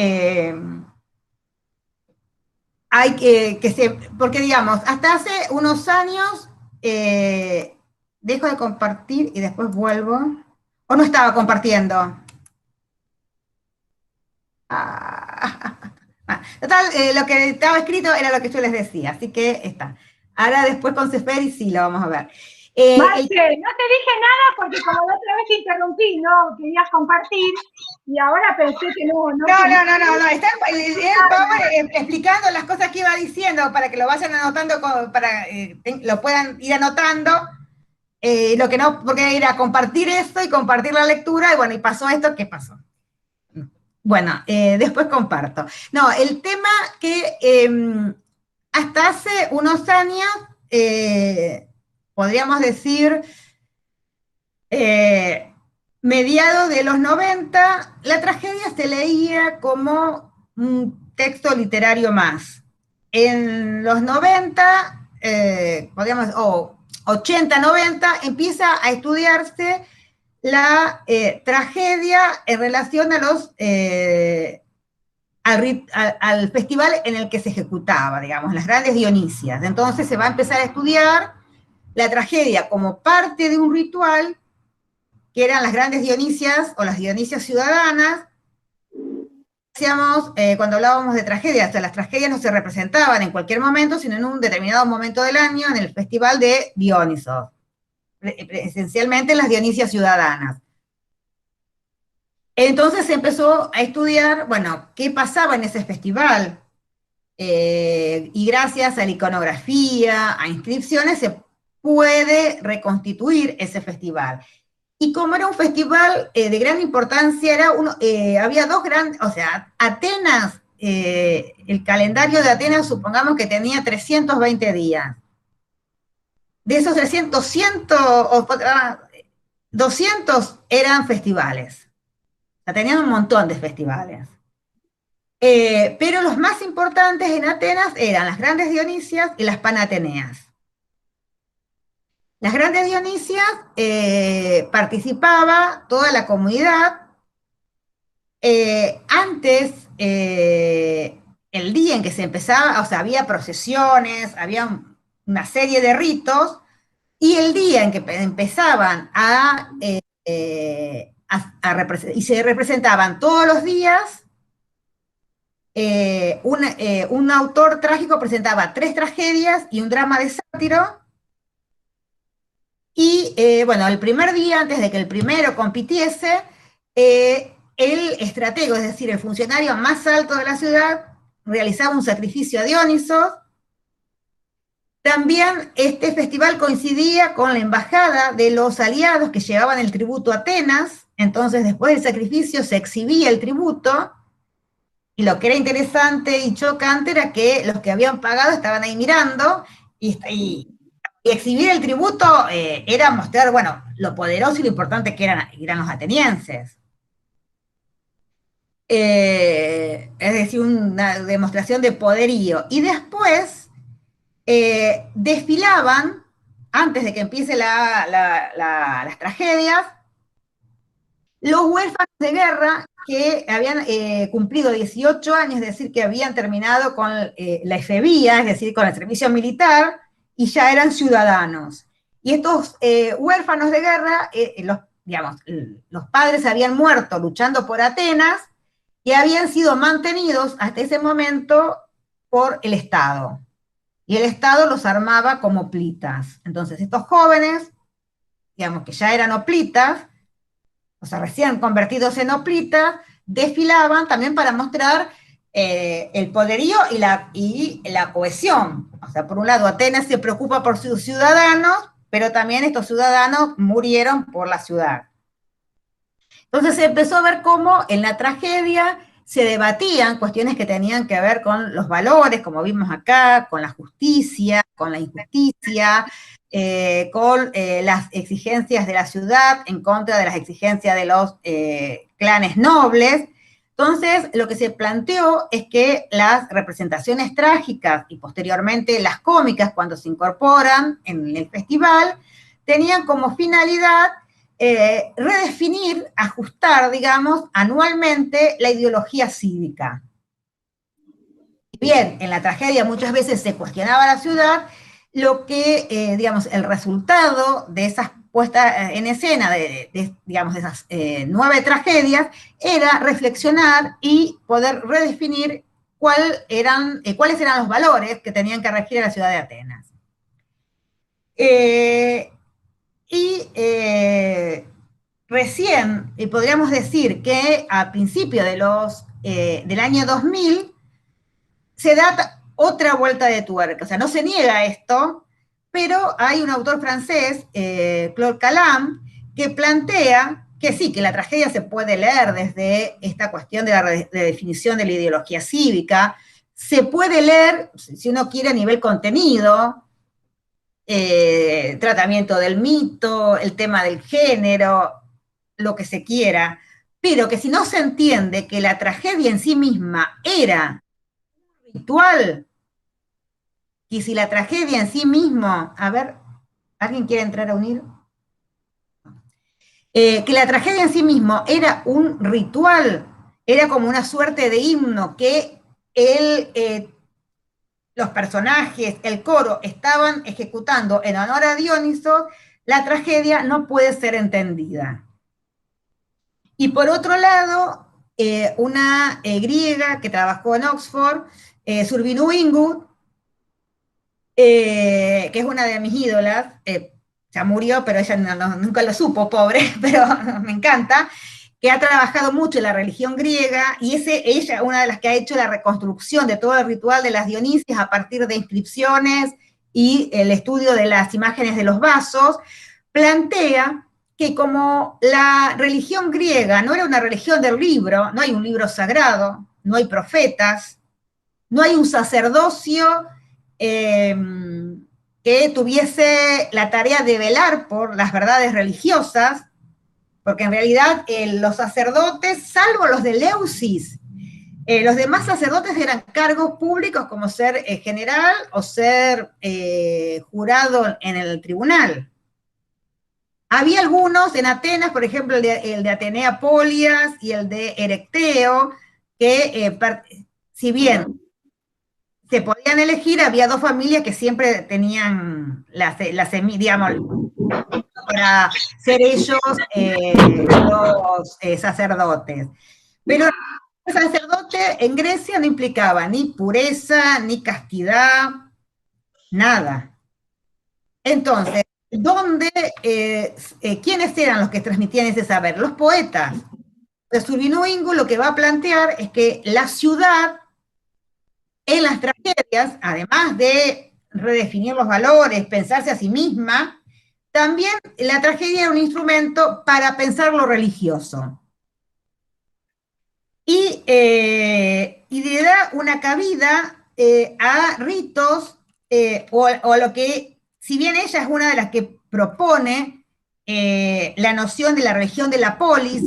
[SPEAKER 1] hay porque digamos, hasta hace unos años dejo de compartir y después vuelvo. ¿O no estaba compartiendo? Ah, total, lo que estaba escrito era lo que yo les decía, así que está. Ahora después con Ceferi sí lo vamos a ver.
[SPEAKER 2] Marce, no te dije nada porque como la otra vez te interrumpí, no querías compartir y ahora pensé que no
[SPEAKER 1] No,
[SPEAKER 2] querías.
[SPEAKER 1] no, no, no, no. Está el Power explicando las cosas que iba diciendo para que lo vayan anotando, para lo puedan ir anotando. Lo que no, porque era compartir esto y compartir la lectura, y bueno, y pasó esto, ¿qué pasó? Bueno, después comparto. No, el tema que hasta hace unos años, podríamos decir, eh, mediados de los 90, la tragedia se leía como un texto literario más. En los 90, podríamos, o 80, 90, empieza a estudiarse la tragedia en relación a al festival en el que se ejecutaba, digamos, las grandes Dionisias. Entonces se va a empezar a estudiar la tragedia como parte de un ritual que eran las grandes Dionisias o las Dionisias ciudadanas. Decíamos, cuando hablábamos de tragedias, o sea, las tragedias no se representaban en cualquier momento, sino en un determinado momento del año en el festival de Dionisos, esencialmente las Dionisias ciudadanas. Entonces se empezó a estudiar, bueno, qué pasaba en ese festival, y gracias a la iconografía, a inscripciones, se puede reconstituir ese festival. Y como era un festival de gran importancia, había dos grandes, o sea, Atenas, el calendario de Atenas, supongamos que tenía 320 días. De esos 300, 200 eran festivales. O sea, tenían un montón de festivales. Pero los más importantes en Atenas eran las grandes Dionisias y las Panateneas. Las grandes Dionisias participaba toda la comunidad. Antes, el día en que se empezaba, o sea, había procesiones, había una serie de ritos, y el día en que empezaban y se representaban todos los días, un autor trágico presentaba 3 tragedias y un drama de sátiro, y bueno, el primer día, antes de que el primero compitiese, el estratego, es decir, el funcionario más alto de la ciudad, realizaba un sacrificio a Dionisos. También este festival coincidía con la embajada de los aliados que llevaban el tributo a Atenas, entonces después del sacrificio se exhibía el tributo, y lo que era interesante y chocante era que los que habían pagado estaban ahí mirando, y exhibir el tributo era mostrar, bueno, lo poderoso y lo importante que eran los atenienses. Es decir, una demostración de poderío. Y después desfilaban, antes de que empiece las tragedias, los huérfanos de guerra que habían cumplido 18 años, es decir, que habían terminado con la efebía, es decir, con el servicio militar, y ya eran ciudadanos. Y estos huérfanos de guerra, los padres habían muerto luchando por Atenas y habían sido mantenidos hasta ese momento por el Estado. Y el Estado los armaba como plitas. Entonces, estos jóvenes, digamos que ya eran hoplitas, o sea, recién convertidos en hoplitas, desfilaban también para mostrar el poderío y la cohesión. O sea, por un lado, Atenas se preocupa por sus ciudadanos, pero también estos ciudadanos murieron por la ciudad. Entonces se empezó a ver cómo en la tragedia se debatían cuestiones que tenían que ver con los valores, como vimos acá, con la justicia, con la injusticia, con las exigencias de la ciudad en contra de las exigencias de los clanes nobles. Entonces, lo que se planteó es que las representaciones trágicas y posteriormente las cómicas, cuando se incorporan en el festival, tenían como finalidad redefinir, ajustar, digamos, anualmente la ideología cívica. Bien, en la tragedia muchas veces se cuestionaba la ciudad, lo que, digamos, el resultado de esas puestas en escena, digamos, de esas 9 tragedias, era reflexionar y poder redefinir cuáles eran los valores que tenían que regir a la ciudad de Atenas. Recién podríamos decir que a principios del año 2000 se da otra vuelta de tuerca, o sea, no se niega esto, pero hay un autor francés, Claude Calam, que plantea que sí, que la tragedia se puede leer desde esta cuestión de la redefinición de la ideología cívica, se puede leer, si uno quiere, a nivel contenido, tratamiento del mito, el tema del género, lo que se quiera, pero que si no se entiende que la tragedia en sí misma era ritual, y si la tragedia en sí mismo, a ver, ¿alguien quiere entrar a unir? Que la tragedia en sí mismo era un ritual, era como una suerte de himno que los personajes, el coro, estaban ejecutando en honor a Dioniso, la tragedia no puede ser entendida. Y por otro lado, una griega que trabajó en Oxford, Survinu Ingu, que es una de mis ídolas, ya murió, pero ella nunca lo supo, pobre, pero me encanta, que ha trabajado mucho en la religión griega, y ella una de las que ha hecho la reconstrucción de todo el ritual de las Dionisias a partir de inscripciones y el estudio de las imágenes de los vasos, plantea que como la religión griega no era una religión del libro, no hay un libro sagrado, no hay profetas, no hay un sacerdocio que tuviese la tarea de velar por las verdades religiosas, porque en realidad los sacerdotes, salvo los de Leusis, los demás sacerdotes eran cargos públicos como ser general o ser jurado en el tribunal. Había algunos en Atenas, por ejemplo, el de Atenea Polias y el de Erecteo, que si bien se podían elegir, había 2 familias que siempre tenían digamos, para ser ellos los sacerdotes. Pero el sacerdote en Grecia no implicaba ni pureza, ni castidad, nada. Entonces, ¿quiénes eran los que transmitían ese saber? Los poetas. Survinu Ingu lo que va a plantear es que la ciudad en las tragedias, además de redefinir los valores, pensarse a sí misma, también la tragedia era un instrumento para pensar lo religioso. Y le da una cabida a ritos, o lo que, si bien ella es una de las que propone la noción de la religión de la polis,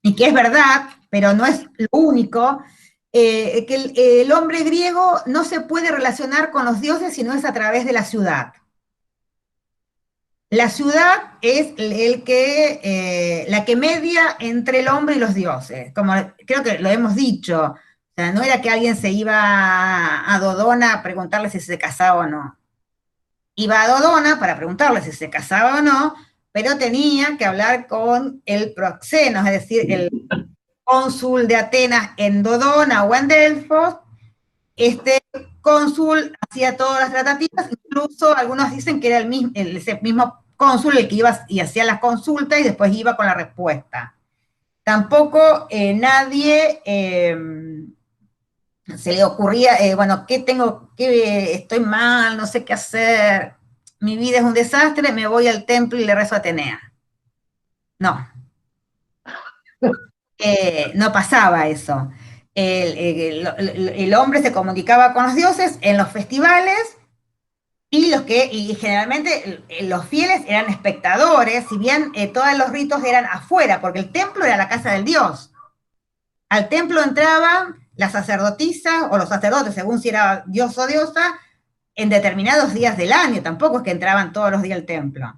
[SPEAKER 1] y que es verdad, pero no es lo único, que el hombre griego no se puede relacionar con los dioses si no es a través de la ciudad. La ciudad es la que media entre el hombre y los dioses, como creo que lo hemos dicho. O sea, no era que alguien se iba a Dodona a preguntarle si se casaba o no. Iba a Dodona para preguntarle si se casaba o no, pero tenía que hablar con el proxenos, es decir, el cónsul de Atenas en Dodona o en Delfos. Este cónsul hacía todas las tratativas, incluso algunos dicen que era ese mismo cónsul el que iba y hacía las consultas y después iba con la respuesta. Tampoco nadie se le ocurría, bueno, estoy mal, no sé qué hacer, mi vida es un desastre, me voy al templo y le rezo a Atenea. No. No pasaba eso. El hombre se comunicaba con los dioses en los festivales y generalmente los fieles eran espectadores, si bien todos los ritos eran afuera, porque el templo era la casa del dios. Al templo entraban las sacerdotisas o los sacerdotes, según si era dios o diosa, en determinados días del año, tampoco es que entraban todos los días al templo.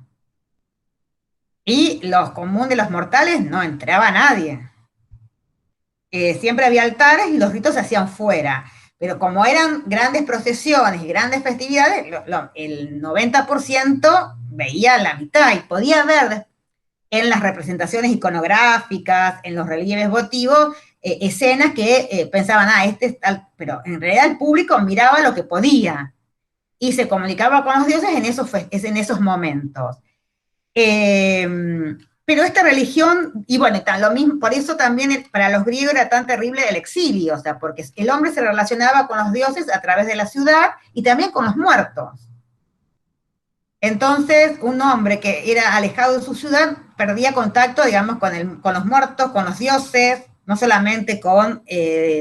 [SPEAKER 1] Y los comunes de los mortales no entraba nadie. Siempre había altares y los ritos se hacían fuera. pero como eran grandes procesiones y grandes festividades, el 90% veía la mitad y podía ver en las representaciones iconográficas, en los relieves votivos, escenas que pensaban, este es tal, pero en realidad el público miraba lo que podía y se comunicaba con los dioses en esos momentos. Eh, pero esta religión, y bueno, lo mismo, por eso también para los griegos era tan terrible el exilio, o sea, porque el hombre se relacionaba con los dioses a través de la ciudad y también con los muertos. Entonces, un hombre que era alejado de su ciudad perdía contacto, digamos, con los muertos, con los dioses, no solamente con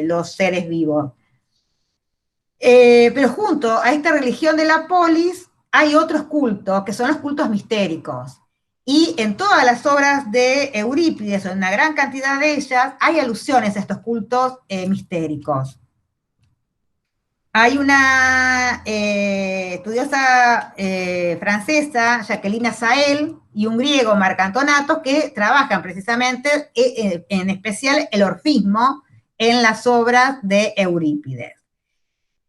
[SPEAKER 1] los seres vivos. Pero junto a esta religión de la polis hay otros cultos, que son los cultos mistéricos. Y en todas las obras de Eurípides, o en una gran cantidad de ellas, hay alusiones a estos cultos mistéricos. Hay una estudiosa francesa, Jacqueline Azael, y un griego, Marcantonato, que trabajan precisamente, en especial el orfismo, en las obras de Eurípides.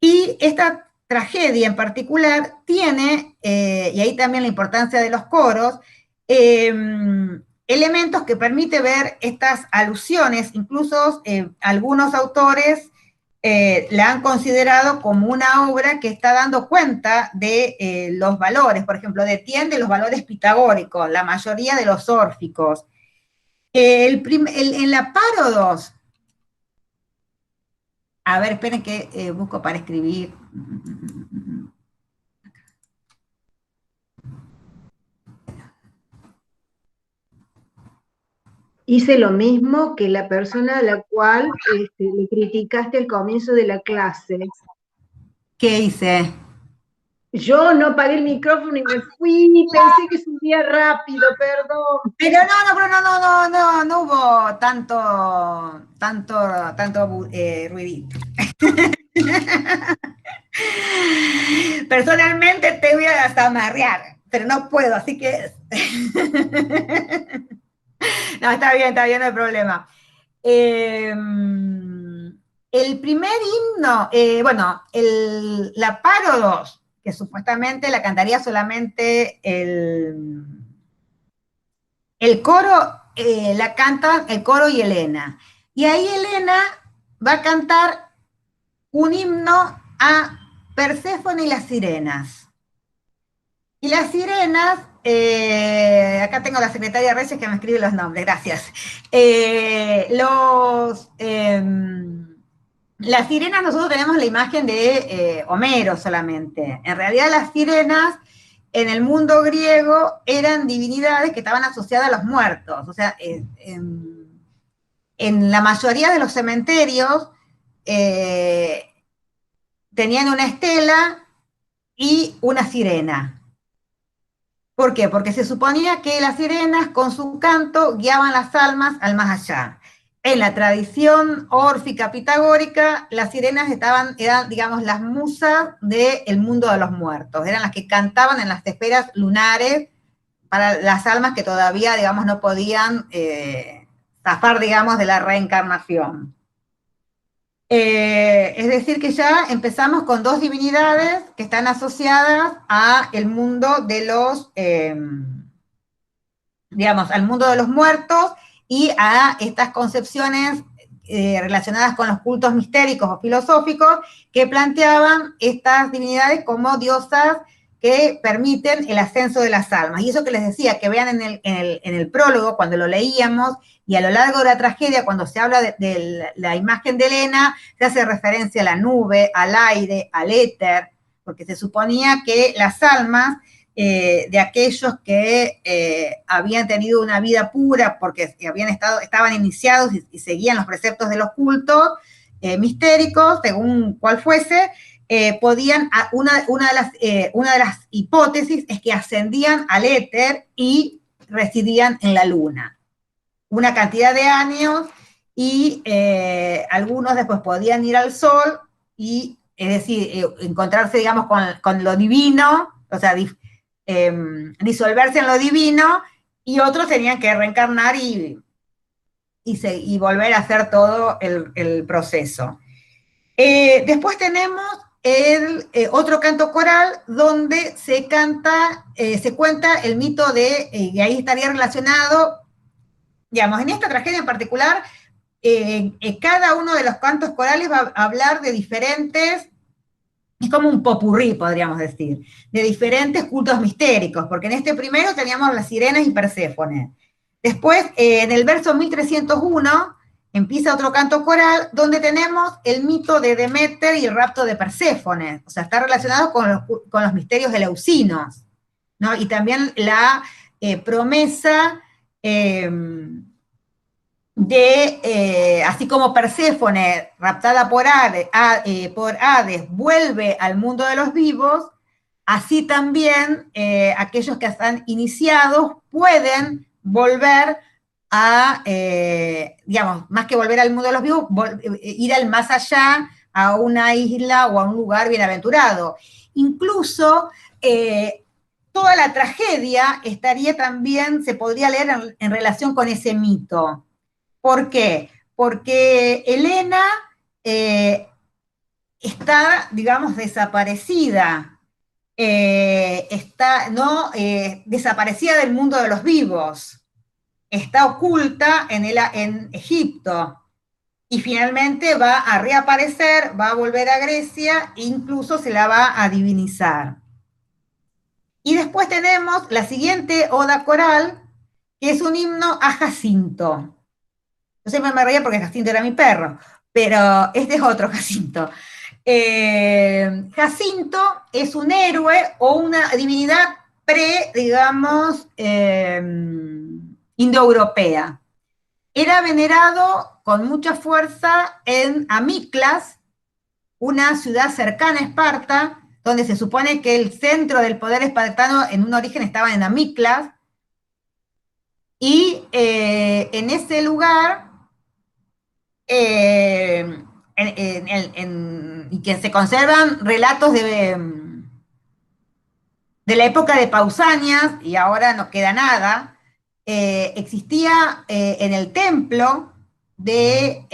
[SPEAKER 1] Y esta tragedia en particular tiene, y ahí también la importancia de los coros, elementos que permite ver estas alusiones, incluso algunos autores la han considerado como una obra que está dando cuenta de los valores, por ejemplo, defiende los valores pitagóricos, la mayoría de los órficos. En la Párodos, a ver, esperen que busco para escribir.
[SPEAKER 3] Hice lo mismo que la persona a la cual le criticaste al comienzo de la clase.
[SPEAKER 1] ¿Qué hice?
[SPEAKER 3] Yo no apagué el micrófono y me fui, pensé que subía rápido, perdón.
[SPEAKER 1] Pero no hubo tanto ruidito. Personalmente te voy a hasta amarrear, pero no puedo, así que... No, está bien, no hay problema. El primer himno, la Paro 2, que supuestamente la cantaría solamente el coro, la canta el coro y Elena. Y ahí Elena va a cantar un himno a Perséfone y las sirenas. Y las sirenas, acá tengo la secretaria Reyes que me escribe los nombres, gracias. Las sirenas, nosotros tenemos la imagen de Homero solamente. En realidad las sirenas en el mundo griego eran divinidades que estaban asociadas a los muertos. O sea, en la mayoría de los cementerios tenían una estela y una sirena. ¿Por qué? Porque se suponía que las sirenas con su canto guiaban las almas al más allá. En la tradición órfica pitagórica, las sirenas eran, digamos, las musas del mundo de los muertos. Eran las que cantaban en las esferas lunares para las almas que todavía, digamos, no podían zafar, digamos, de la reencarnación. Es decir, que ya empezamos con dos divinidades que están asociadas a el mundo de los, digamos, al mundo de los muertos y a estas concepciones relacionadas con los cultos mistéricos o filosóficos que planteaban estas divinidades como diosas que permiten el ascenso de las almas. Y eso que les decía, que vean en el prólogo, cuando lo leíamos, y a lo largo de la tragedia, cuando se habla de la imagen de Helena, se hace referencia a la nube, al aire, al éter, porque se suponía que las almas de aquellos que habían tenido una vida pura, porque estaban iniciados y seguían los preceptos de los cultos mistéricos, según cual fuese, podían, una de las hipótesis es que ascendían al éter y residían en la luna una cantidad de años y algunos después podían ir al sol y, es decir, encontrarse, digamos, con lo divino, o sea, disolverse en lo divino, y otros tenían que reencarnar y volver a hacer todo el proceso. Después tenemos el otro canto coral donde se canta, se cuenta el mito de, y ahí estaría relacionado, digamos, en esta tragedia en particular, cada uno de los cantos corales va a hablar de diferentes, es como un popurrí, podríamos decir, de diferentes cultos mistéricos, porque en este primero teníamos las sirenas y Perséfone. Después, en el verso 1301, empieza otro canto coral donde tenemos el mito de Deméter y el rapto de Perséfone, o sea, está relacionado con los misterios eleusinos, ¿no? Y también la promesa así como Perséfone, raptada por Hades, vuelve al mundo de los vivos, así también aquellos que están iniciados pueden volver a, digamos, más que volver al mundo de los vivos, ir al más allá, a una isla o a un lugar bienaventurado. Incluso toda la tragedia estaría también, se podría leer en relación con ese mito. ¿Por qué? Porque Helena está, digamos, desaparecida, está no desaparecida del mundo de los vivos, está oculta en Egipto y finalmente va a reaparecer, va a volver a Grecia e incluso se la va a divinizar. Y después tenemos la siguiente oda coral, que es un himno a Jacinto. Yo siempre me reía porque Jacinto era mi perro, pero este es otro Jacinto. Jacinto es un héroe o una divinidad digamos, indoeuropea. Era venerado con mucha fuerza en Amiclas, una ciudad cercana a Esparta, donde se supone que el centro del poder espartano en un origen estaba en Amiclas, y en ese lugar y que se conservan relatos de la época de Pausanias, y ahora no queda nada, existía en el templo de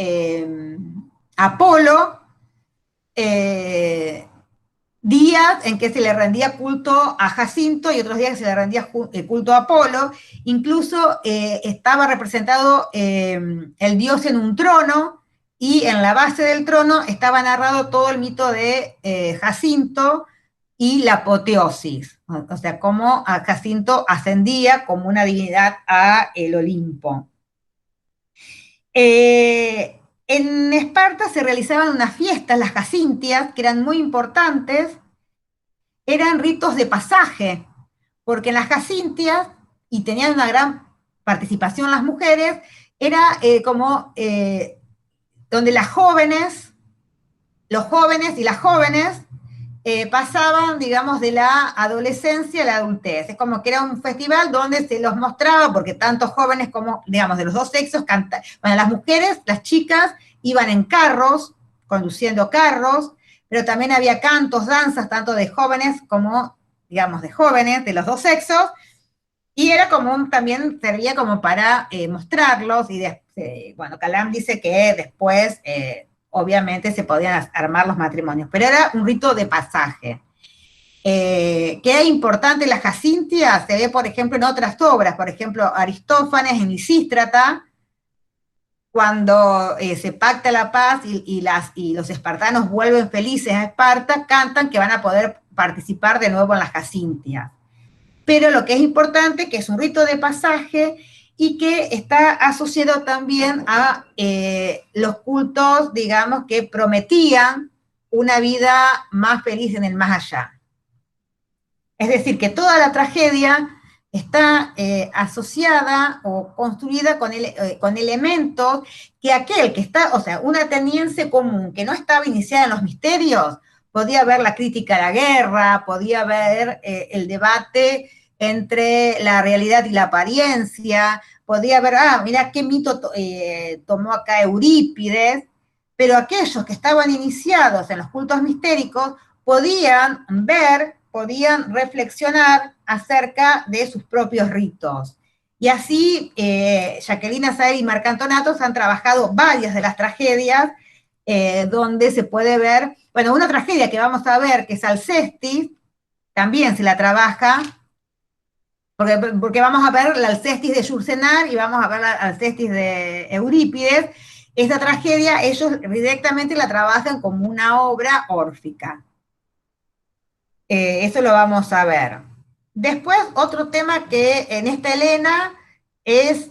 [SPEAKER 1] Apolo días en que se le rendía culto a Jacinto y otros días que se le rendía culto a Apolo. Incluso estaba representado el dios en un trono, y en la base del trono estaba narrado todo el mito de Jacinto y la apoteosis, o sea, cómo Jacinto ascendía como una divinidad a el Olimpo. En Esparta se realizaban unas fiestas, las jacintias, que eran muy importantes, eran ritos de pasaje, porque en las jacintias, y tenían una gran participación las mujeres, era como donde los jóvenes y las jóvenes pasaban, digamos, de la adolescencia a la adultez. Es como que era un festival donde se los mostraba, porque tanto jóvenes como, digamos, de los dos sexos, bueno, las mujeres, las chicas, iban en carros, conduciendo carros, pero también había cantos, danzas, tanto de jóvenes como, digamos, de jóvenes, de los dos sexos, y era como, también servía como para mostrarlos, y bueno, Calam dice que después obviamente se podían armar los matrimonios, pero era un rito de pasaje. Que es importante la jacintia, se ve, por ejemplo, en otras obras, por ejemplo, Aristófanes en Lisístrata, cuando se pacta la paz y los espartanos vuelven felices a Esparta, cantan que van a poder participar de nuevo en las jacintias. Pero lo que es importante, que es un rito de pasaje y que está asociado también a los cultos, digamos, que prometían una vida más feliz en el más allá. Es decir, que toda la tragedia está asociada o construida con elementos que aquel que está, o sea, un ateniense común que no estaba iniciada en los misterios, podía ver la crítica a la guerra, podía ver el debate entre la realidad y la apariencia, podía ver, mira qué mito tomó acá Eurípides, pero aquellos que estaban iniciados en los cultos mistéricos podían ver, podían reflexionar acerca de sus propios ritos. Y así, Jacqueline Azaer y Marc Antonatos han trabajado varias de las tragedias donde se puede ver, bueno, una tragedia que vamos a ver, que es Alcestis, también se la trabaja, porque vamos a ver la Alcestis de Yourcenar y vamos a ver la Alcestis de Eurípides. Esta tragedia ellos directamente la trabajan como una obra órfica. Eso lo vamos a ver. Después, otro tema que en esta Helena es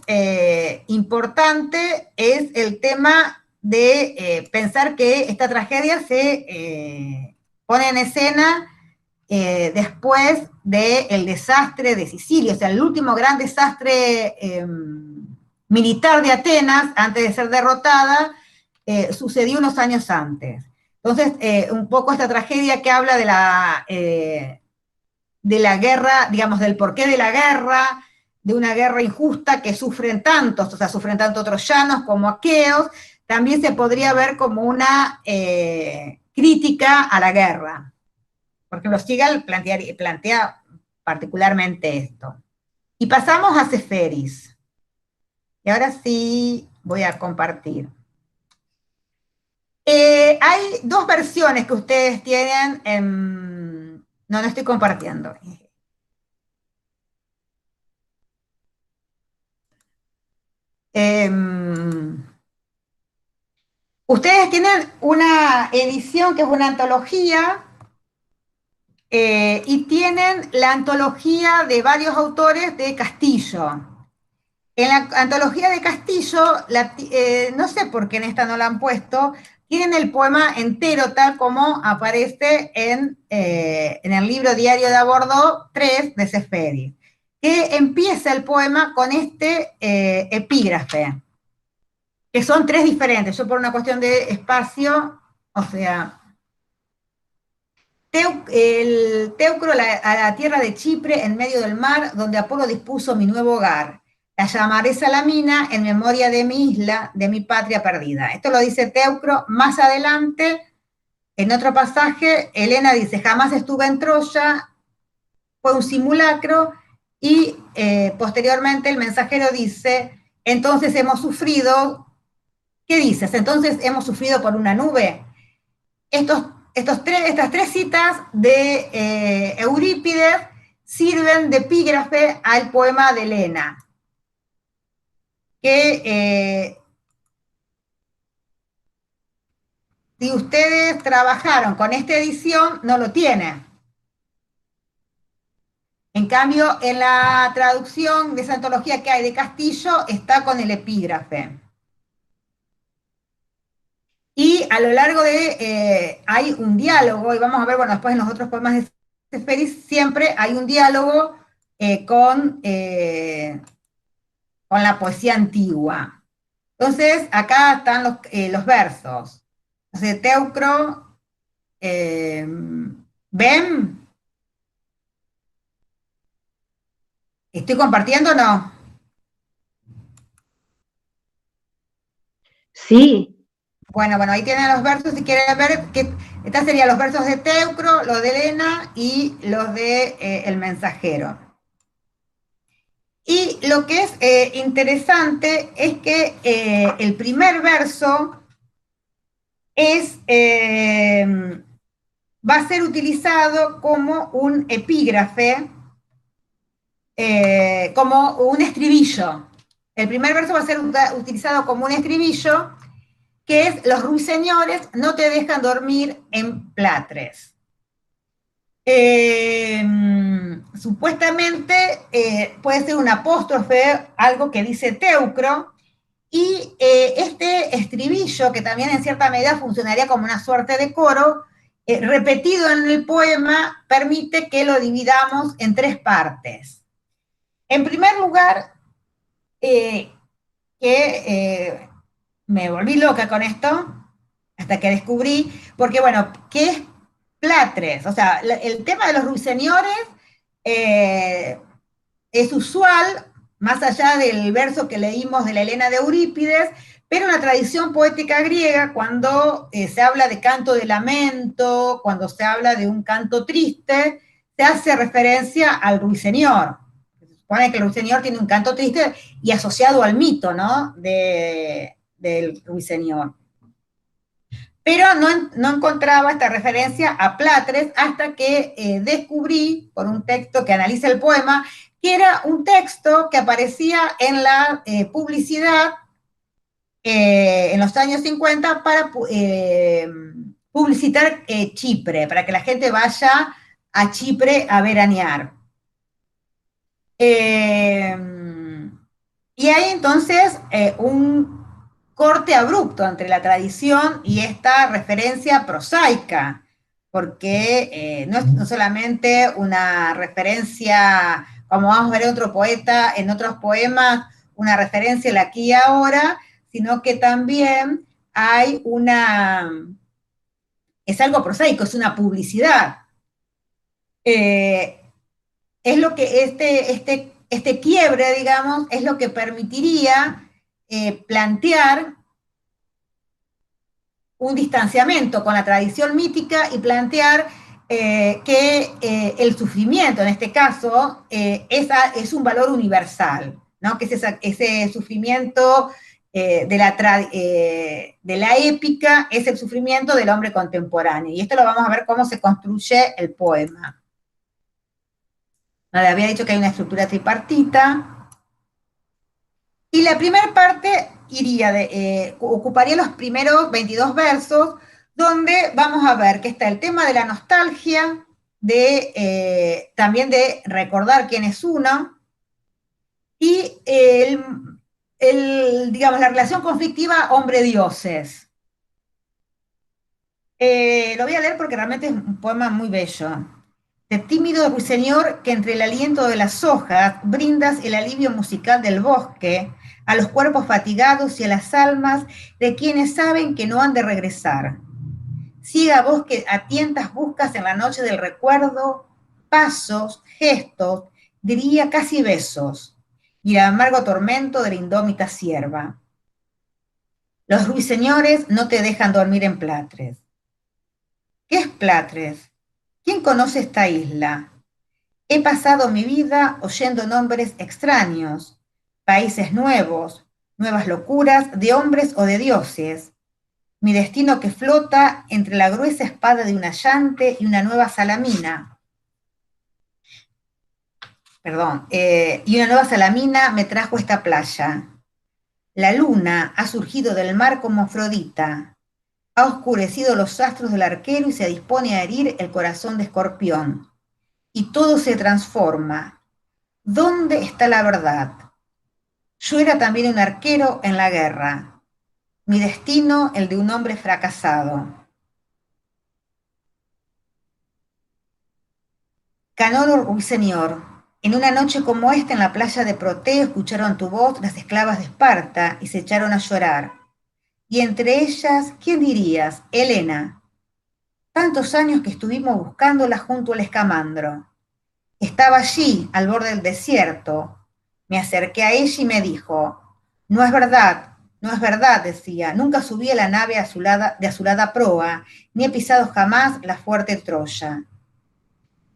[SPEAKER 1] importante es el tema de pensar que esta tragedia se pone en escena después del desastre de Sicilia, o sea, el último gran desastre militar de Atenas, antes de ser derrotada, sucedió unos años antes. Entonces, un poco esta tragedia que habla de la guerra, digamos, del porqué de la guerra, de una guerra injusta que sufren tantos, o sea, sufren tanto troyanos como aqueos, también se podría ver como una crítica a la guerra. Por ejemplo, Sigal plantea particularmente esto. Y pasamos a Seferis. Y ahora sí voy a compartir. Hay dos versiones que ustedes tienen en... No estoy compartiendo. Ustedes tienen una edición que es una antología y tienen la antología de varios autores de Castillo. En la antología de Castillo, no sé por qué en esta no la han puesto, tienen el poema entero tal como aparece en el libro Diario de a Bordo 3 de Seferis, que empieza el poema con este epígrafe, que son tres diferentes. Yo por una cuestión de espacio, o sea, el Teucro a la tierra de Chipre en medio del mar, donde Apolo dispuso mi nuevo hogar. La llamaré Salamina en memoria de mi isla, de mi patria perdida. Esto lo dice Teucro. Más adelante, en otro pasaje, Helena dice, jamás estuve en Troya, fue un simulacro, y posteriormente el mensajero dice, entonces hemos sufrido, ¿qué dices? Entonces hemos sufrido por una nube. Estas tres citas de Eurípides sirven de epígrafe al poema de Helena, que si ustedes trabajaron con esta edición, no lo tienen. En cambio, en la traducción de esa antología que hay de Castillo, está con el epígrafe. Y a lo largo de, hay un diálogo, y vamos a ver, bueno, después en los otros poemas de Seferis, siempre hay un diálogo con la poesía antigua. Entonces, acá están los versos. Entonces, Teucro, ¿ven? ¿Estoy compartiendo o no?
[SPEAKER 3] Sí.
[SPEAKER 1] Bueno, ahí tienen los versos, si quieren ver, estos serían los versos de Teucro, los de Helena y los de El Mensajero. Y lo que es interesante es que el primer verso va a ser utilizado como un epígrafe, como un estribillo. El primer verso va a ser utilizado como un estribillo, que es, los ruiseñores no te dejan dormir en platres. Supuestamente puede ser un apóstrofe, algo que dice Teucro, y este estribillo, que también en cierta medida funcionaría como una suerte de coro, repetido en el poema, permite que lo dividamos en tres partes. En primer lugar, me volví loca con esto, hasta que descubrí, porque bueno, ¿qué es platres? O sea, el tema de los ruiseñores es usual, más allá del verso que leímos de la Helena de Eurípides, pero en la tradición poética griega, cuando se habla de canto de lamento, cuando se habla de un canto triste, se hace referencia al ruiseñor. Se supone que el ruiseñor tiene un canto triste y asociado al mito, ¿no? Del ruiseñor. pero no encontraba esta referencia a Platres hasta que descubrí, por un texto que analiza el poema, que era un texto que aparecía en la publicidad en los años 50 para publicitar Chipre, para que la gente vaya a Chipre a veranear. Y hay entonces un corte abrupto entre la tradición y esta referencia prosaica, porque no es solamente una referencia, como vamos a ver otro poeta en otros poemas, una referencia al aquí y ahora, sino que también hay es algo prosaico, es una publicidad. Es lo que este quiebre, digamos, es lo que permitiría plantear un distanciamiento con la tradición mítica y plantear que el sufrimiento, en este caso, es un valor universal, ¿no? Que ese sufrimiento de la épica es el sufrimiento del hombre contemporáneo. Y esto lo vamos a ver cómo se construye el poema. Había dicho que hay una estructura tripartita. Y la primera parte ocuparía los primeros 22 versos, donde vamos a ver que está el tema de la nostalgia, también de recordar quién es uno, y digamos, la relación conflictiva hombre-dioses. Lo voy a leer porque realmente es un poema muy bello. De tímido ruiseñor que entre el aliento de las hojas brindas el alivio musical del bosque a los cuerpos fatigados y a las almas de quienes saben que no han de regresar. Ciega voz que a tientas buscas en la noche del recuerdo, pasos, gestos, diría casi besos, y el amargo tormento de la indómita cierva. Los ruiseñores no te dejan dormir en Platres. ¿Qué es Platres? ¿Quién conoce esta isla? He pasado mi vida oyendo nombres extraños, países nuevos, nuevas locuras de hombres o de dioses. Mi destino que flota entre la gruesa espada de un ayante y una nueva salamina. Y una nueva salamina me trajo esta playa. La luna ha surgido del mar como Afrodita. Ha oscurecido los astros del arquero y se dispone a herir el corazón de Escorpión. Y todo se transforma. ¿Dónde está la verdad? Yo era también un arquero en la guerra. Mi destino, el de un hombre fracasado. Canoro ruiseñor, en una noche como esta en la playa de Proteo escucharon tu voz las esclavas de Esparta y se echaron a llorar. Y entre ellas, ¿quién dirías? Helena. Tantos años que estuvimos buscándola junto al escamandro. Estaba allí, al borde del desierto. Me acerqué a ella y me dijo, no es verdad, decía, nunca subí a la nave de azulada proa, ni he pisado jamás la fuerte Troya.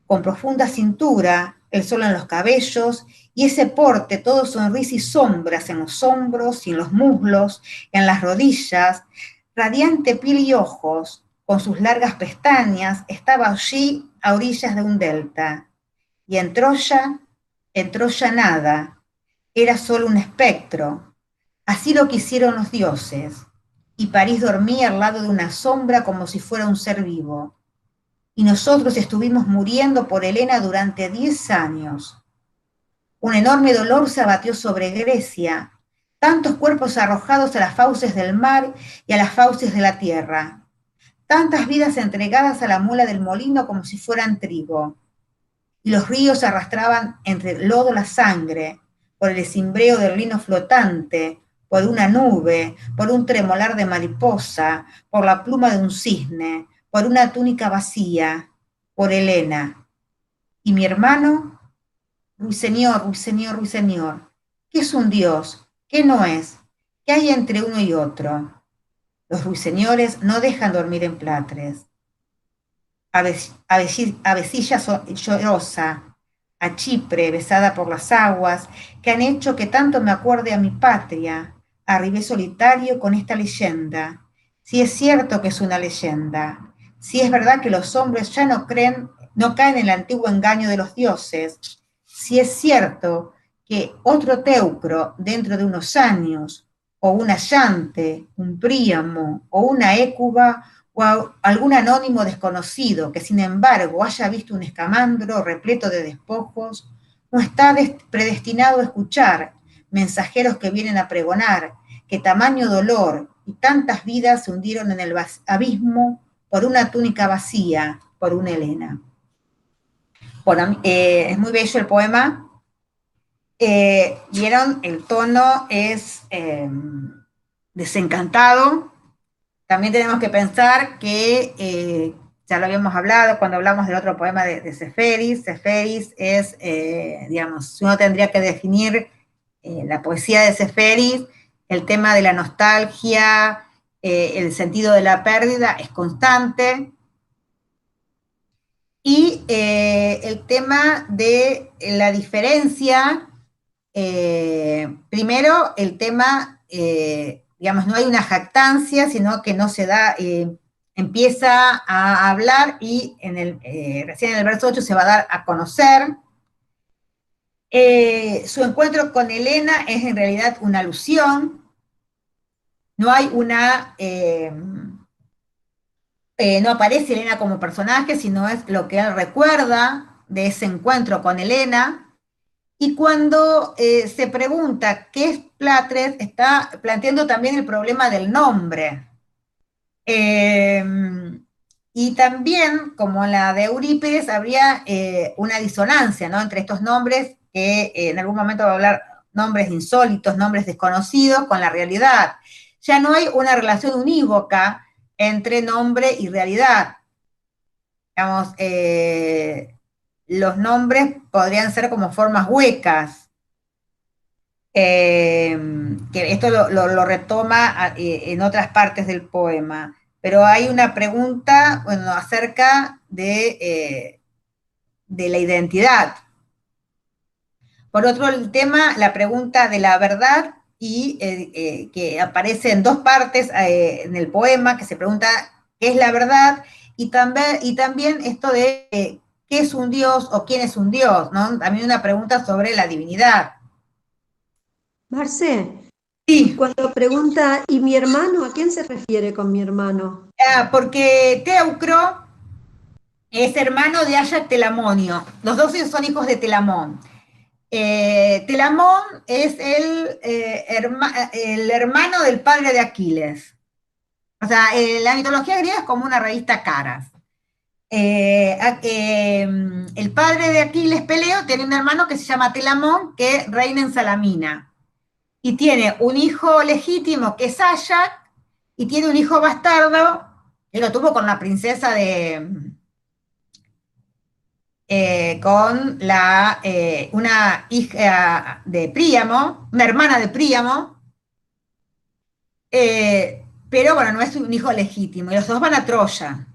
[SPEAKER 1] Con profunda cintura, el sol en los cabellos, y ese porte todo sonrisa y sombras en los hombros y en los muslos, en las rodillas, radiante piel y ojos, con sus largas pestañas, estaba allí a orillas de un delta. Y en Troya nada, era solo un espectro. Así lo quisieron los dioses. Y París dormía al lado de una sombra como si fuera un ser vivo. Y nosotros estuvimos muriendo por Helena durante 10 años. Un enorme dolor se abatió sobre Grecia, tantos cuerpos arrojados a las fauces del mar y a las fauces de la tierra, tantas vidas entregadas a la muela del molino como si fueran trigo. Y los ríos arrastraban entre el lodo la sangre, por el cimbreo del lino flotante, por una nube, por un tremolar de mariposa, por la pluma de un cisne, por una túnica vacía, por Helena. Y mi hermano, ruiseñor, ruiseñor, ruiseñor, ¿qué es un dios? ¿Qué no es? ¿Qué hay entre uno y otro? Los ruiseñores no dejan dormir en Platres. Avecilla llorosa, a Chipre, besada por las aguas, que han hecho que tanto me acuerde a mi patria, arribé solitario con esta leyenda. si es cierto que es una leyenda, si es verdad que los hombres ya no creen, no caen en el antiguo engaño de los dioses, si es cierto que otro Teucro dentro de unos años, o un Ayante, un Príamo, o una Hécuba, o algún anónimo desconocido que sin embargo haya visto un escamandro repleto de despojos, no está predestinado a escuchar mensajeros que vienen a pregonar que tamaño dolor y tantas vidas se hundieron en el abismo por una túnica vacía, por una Helena. Bueno, es muy bello el poema. Vieron, el tono es desencantado. También tenemos que pensar que, ya lo habíamos hablado cuando hablamos del otro poema de Seferis. Seferis es, digamos, si uno tendría que definir la poesía de Seferis, el tema de la nostalgia, el sentido de la pérdida es constante. Y el tema de la diferencia, primero el tema, digamos, no hay una jactancia, sino que no se da, empieza a hablar y recién en el verso 8 se va a dar a conocer. Su encuentro con Helena es en realidad una alusión, no hay una... no aparece Helena como personaje, sino es lo que él recuerda de ese encuentro con Helena. Y cuando se pregunta qué es Platres, está planteando también el problema del nombre. Y también, como en la de Eurípides, habría una disonancia, ¿no?, entre estos nombres, que en algún momento va a hablar nombres insólitos, nombres desconocidos, con la realidad. Ya no hay una relación unívoca entre nombre y realidad. Digamos, los nombres podrían ser como formas huecas. Que esto lo retoma en otras partes del poema. Pero hay una pregunta, bueno, acerca de la identidad. Por otro, el tema, la pregunta de la verdad, y que aparece en dos partes en el poema, que se pregunta qué es la verdad, y también esto de qué es un dios o quién es un dios, ¿no? También una pregunta sobre la divinidad.
[SPEAKER 4] Marce,
[SPEAKER 1] Sí.
[SPEAKER 4] cuando pregunta, ¿y mi hermano? ¿A quién se refiere con mi hermano?
[SPEAKER 1] Porque Teucro es hermano de Ayax Telamonio. Los dos son hijos de Telamón. Telamón es el hermano del padre de Aquiles. O sea, la mitología griega es como una revista Caras. El padre de Aquiles, Peleo, tiene un hermano que se llama Telamón, que reina en Salamina. Y tiene un hijo legítimo, que es Ayax, y tiene un hijo bastardo, que lo tuvo con la princesa con una hija de Príamo, una hermana de Príamo, pero bueno, no es un hijo legítimo, y los dos van a Troya.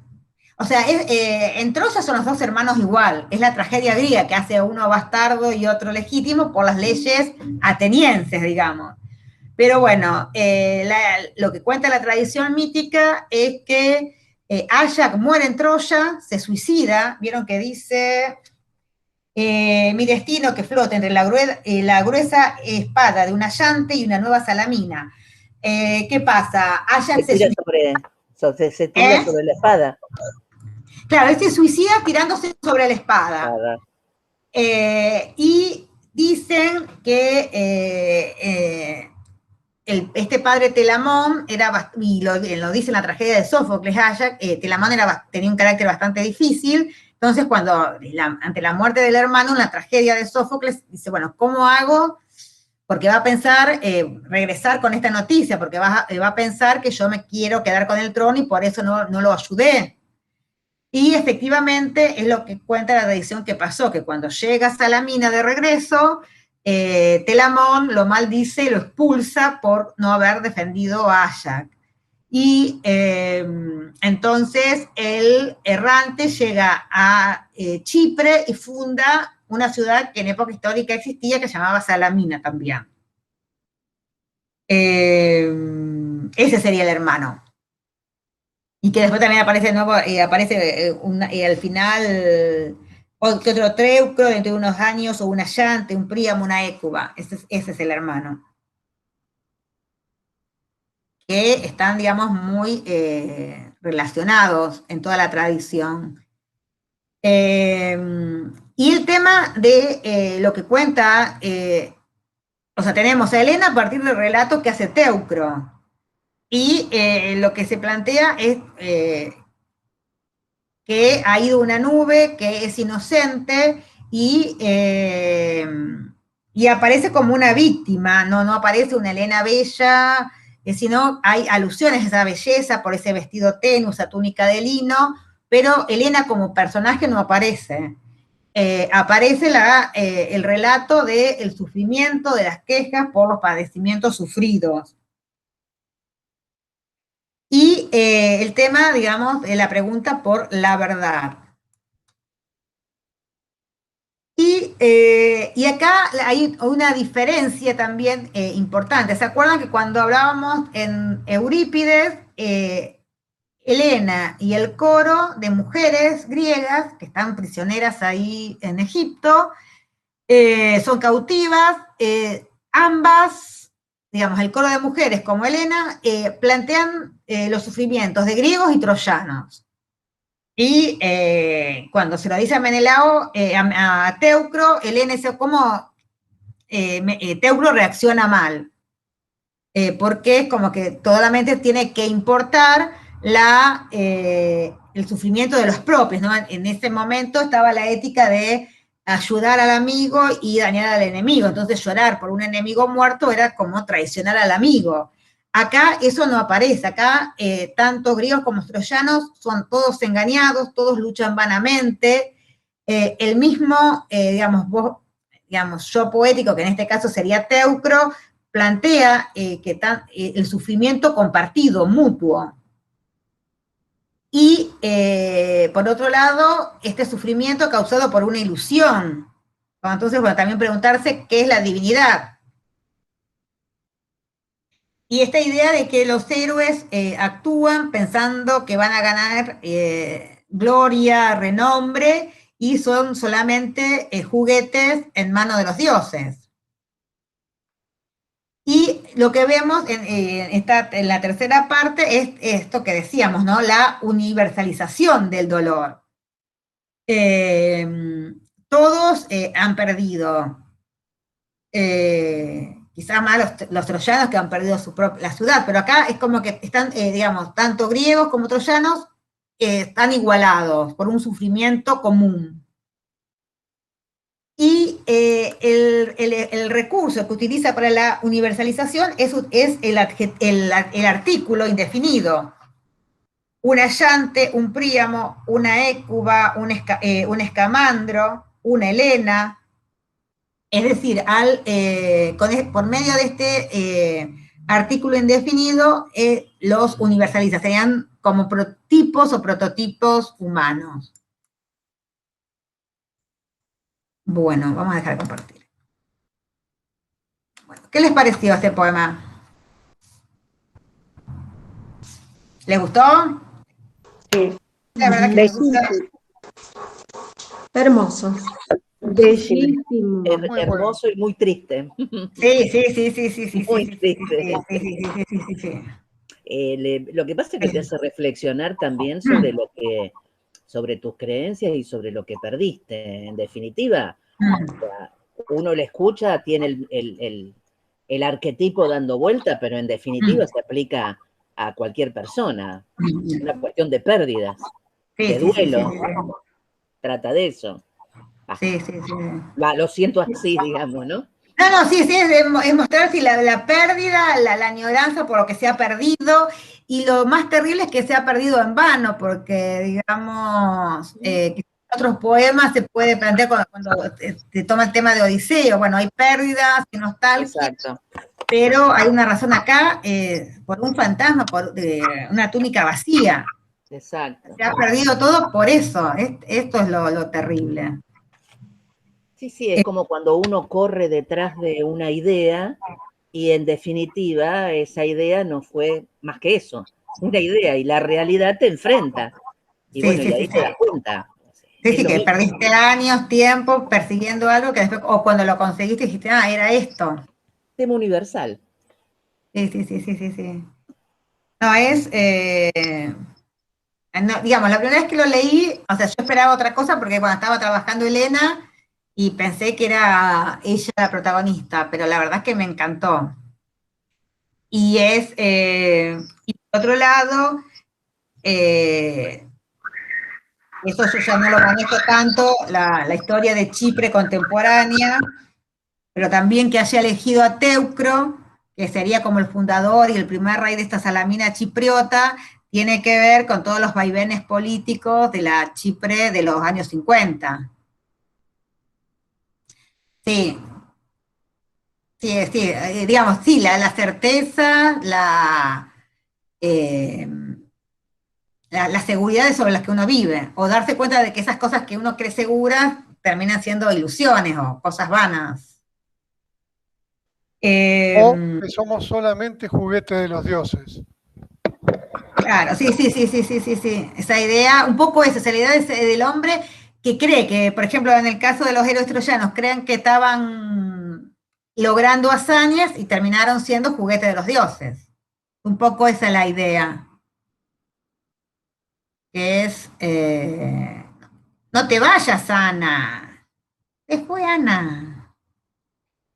[SPEAKER 1] O sea, en Troya son los dos hermanos igual, es la tragedia griega que hace uno bastardo y otro legítimo por las leyes atenienses, digamos. Pero bueno, lo que cuenta la tradición mítica es que Ayax muere en Troya, se suicida, vieron que dice, mi destino que flota entre la gruesa espada de un Ayante y una nueva Salamina. ¿Qué pasa? Ayax
[SPEAKER 5] se tira sobre la espada.
[SPEAKER 1] Claro, él se suicida tirándose sobre la espada. Y dicen que este padre Telamón era, y lo dice en la tragedia de Sófocles, Ayax, Telamón tenía un carácter bastante difícil. Entonces, ante la muerte del hermano, en la tragedia de Sófocles, dice, bueno, ¿cómo hago? Porque va a pensar regresar con esta noticia, porque va a pensar que yo me quiero quedar con el trono y por eso no lo ayudé. Y efectivamente es lo que cuenta la tradición que pasó, que cuando llega Salamina de regreso, Telamón lo maldice y lo expulsa por no haber defendido a Ayax. Y entonces el errante llega a Chipre y funda una ciudad que en época histórica existía, que se llamaba Salamina también. Ese sería el hermano. y que después también aparece de nuevo, aparece al final otro Teucro dentro de unos años, o una Yante, un Príamo, una Hécuba. Ese es el hermano. Que están, digamos, muy relacionados en toda la tradición. Y el tema de lo que cuenta, o sea, tenemos a Helena a partir del relato que hace Teucro, y lo que se plantea es que ha ido una nube que es inocente y aparece como una víctima, no aparece una Helena bella, sino hay alusiones a esa belleza por ese vestido tenue, esa túnica de lino, pero Helena como personaje no aparece. Aparece el relato del sufrimiento, de las quejas por los padecimientos sufridos. Y el tema, digamos, la pregunta por la verdad. Y acá hay una diferencia también importante. ¿Se acuerdan que cuando hablábamos en Eurípides, Helena y el coro de mujeres griegas que están prisioneras ahí en Egipto, son cautivas, ambas, digamos, el coro de mujeres como Helena, plantean los sufrimientos de griegos y troyanos. Y cuando se lo dice a Menelao, a Teucro, Helena dice, ¿cómo Teucro reacciona mal? Porque es como que solamente tiene que importar el sufrimiento de los propios, ¿no? En ese momento estaba la ética de ayudar al amigo y dañar al enemigo. Entonces llorar por un enemigo muerto era como traicionar al amigo. Acá eso no aparece, acá tanto griegos como troyanos son todos engañados, todos luchan vanamente. El mismo, digamos, yo poético, que en este caso sería Teucro, plantea el sufrimiento compartido, mutuo. Y por otro lado, este sufrimiento causado por una ilusión. Entonces, bueno, también preguntarse qué es la divinidad. Y esta idea de que los héroes actúan pensando que van a ganar gloria, renombre, y son solamente juguetes en manos de los dioses. Y lo que vemos en la tercera parte es esto que decíamos, ¿no? La universalización del dolor. Todos han perdido, quizás más los troyanos que han perdido la ciudad, pero acá es como que están, digamos, tanto griegos como troyanos están igualados por un sufrimiento común. Y el recurso que utiliza para la universalización es el artículo indefinido. Una Yante, un Príamo, una Hécuba, un Escamandro, una Helena. Es decir, por medio de este artículo indefinido, los universaliza. Serían como tipos o prototipos humanos. Bueno, vamos a dejar de compartir. Bueno, ¿qué les pareció este poema? ¿Les gustó?
[SPEAKER 3] Sí.
[SPEAKER 1] La verdad que me gusta.
[SPEAKER 4] Hermoso.
[SPEAKER 3] Bellísimo.
[SPEAKER 5] Hermoso y muy triste.
[SPEAKER 1] Sí.
[SPEAKER 5] Muy triste.
[SPEAKER 1] Sí.
[SPEAKER 5] Lo que pasa es que te hace reflexionar también sobre tus creencias y sobre lo que perdiste. En definitiva, o sea, uno le escucha, tiene el arquetipo dando vuelta, pero en definitiva se aplica a cualquier persona. Es una cuestión de pérdidas, de duelo. Trata de eso.
[SPEAKER 1] Sí.
[SPEAKER 5] Lo siento así, digamos, ¿no?
[SPEAKER 1] No, sí, es mostrar si la pérdida, la añoranza por lo que se ha perdido, y lo más terrible es que se ha perdido en vano, porque, digamos, otros poemas se puede plantear cuando se toma el tema de Odiseo. Bueno, hay pérdidas, hay nostalgia, exacto, pero hay una razón acá, por un fantasma, por una túnica vacía.
[SPEAKER 5] Exacto.
[SPEAKER 1] Se ha perdido todo por eso. Esto es lo terrible.
[SPEAKER 5] Sí, es como cuando uno corre detrás de una idea y en definitiva esa idea no fue más que eso, una idea y la realidad te enfrenta. Y
[SPEAKER 1] Sí,
[SPEAKER 5] bueno,
[SPEAKER 1] sí,
[SPEAKER 5] y ahí
[SPEAKER 1] sí,
[SPEAKER 5] te
[SPEAKER 1] sí.
[SPEAKER 5] das cuenta.
[SPEAKER 1] Sí,
[SPEAKER 5] Es
[SPEAKER 1] sí,
[SPEAKER 5] lo
[SPEAKER 1] que
[SPEAKER 5] mismo.
[SPEAKER 1] perdiste años, tiempo persiguiendo algo que después, o cuando lo conseguiste dijiste, ah, era esto.
[SPEAKER 5] Tema universal.
[SPEAKER 1] Sí, sí, sí, sí, sí, sí. No, digamos, la primera vez que lo leí, o sea, yo esperaba otra cosa porque cuando estaba trabajando Elena y pensé que era ella la protagonista, pero la verdad es que me encantó. Y por otro lado, eso yo ya no lo manejo tanto, la historia de Chipre contemporánea, pero también que haya elegido a Teucro, que sería como el fundador y el primer rey de esta salamina chipriota, tiene que ver con todos los vaivenes políticos de la Chipre de los años 50. Sí, sí, sí, digamos, sí, la certeza, eh, las seguridades sobre las que uno vive, o darse cuenta de que esas cosas que uno cree seguras terminan siendo ilusiones o cosas vanas.
[SPEAKER 6] O
[SPEAKER 1] Eh,
[SPEAKER 6] que somos solamente juguete de los dioses.
[SPEAKER 1] Claro, sí, sí, sí, sí, sí, sí, sí. Esa idea, un poco esa la idea del hombre que cree que, por ejemplo, en el caso de los héroes troyanos, creen que estaban logrando hazañas y terminaron siendo juguetes de los dioses. Un poco esa es la idea, que es, no te vayas, Ana. Se fue Ana.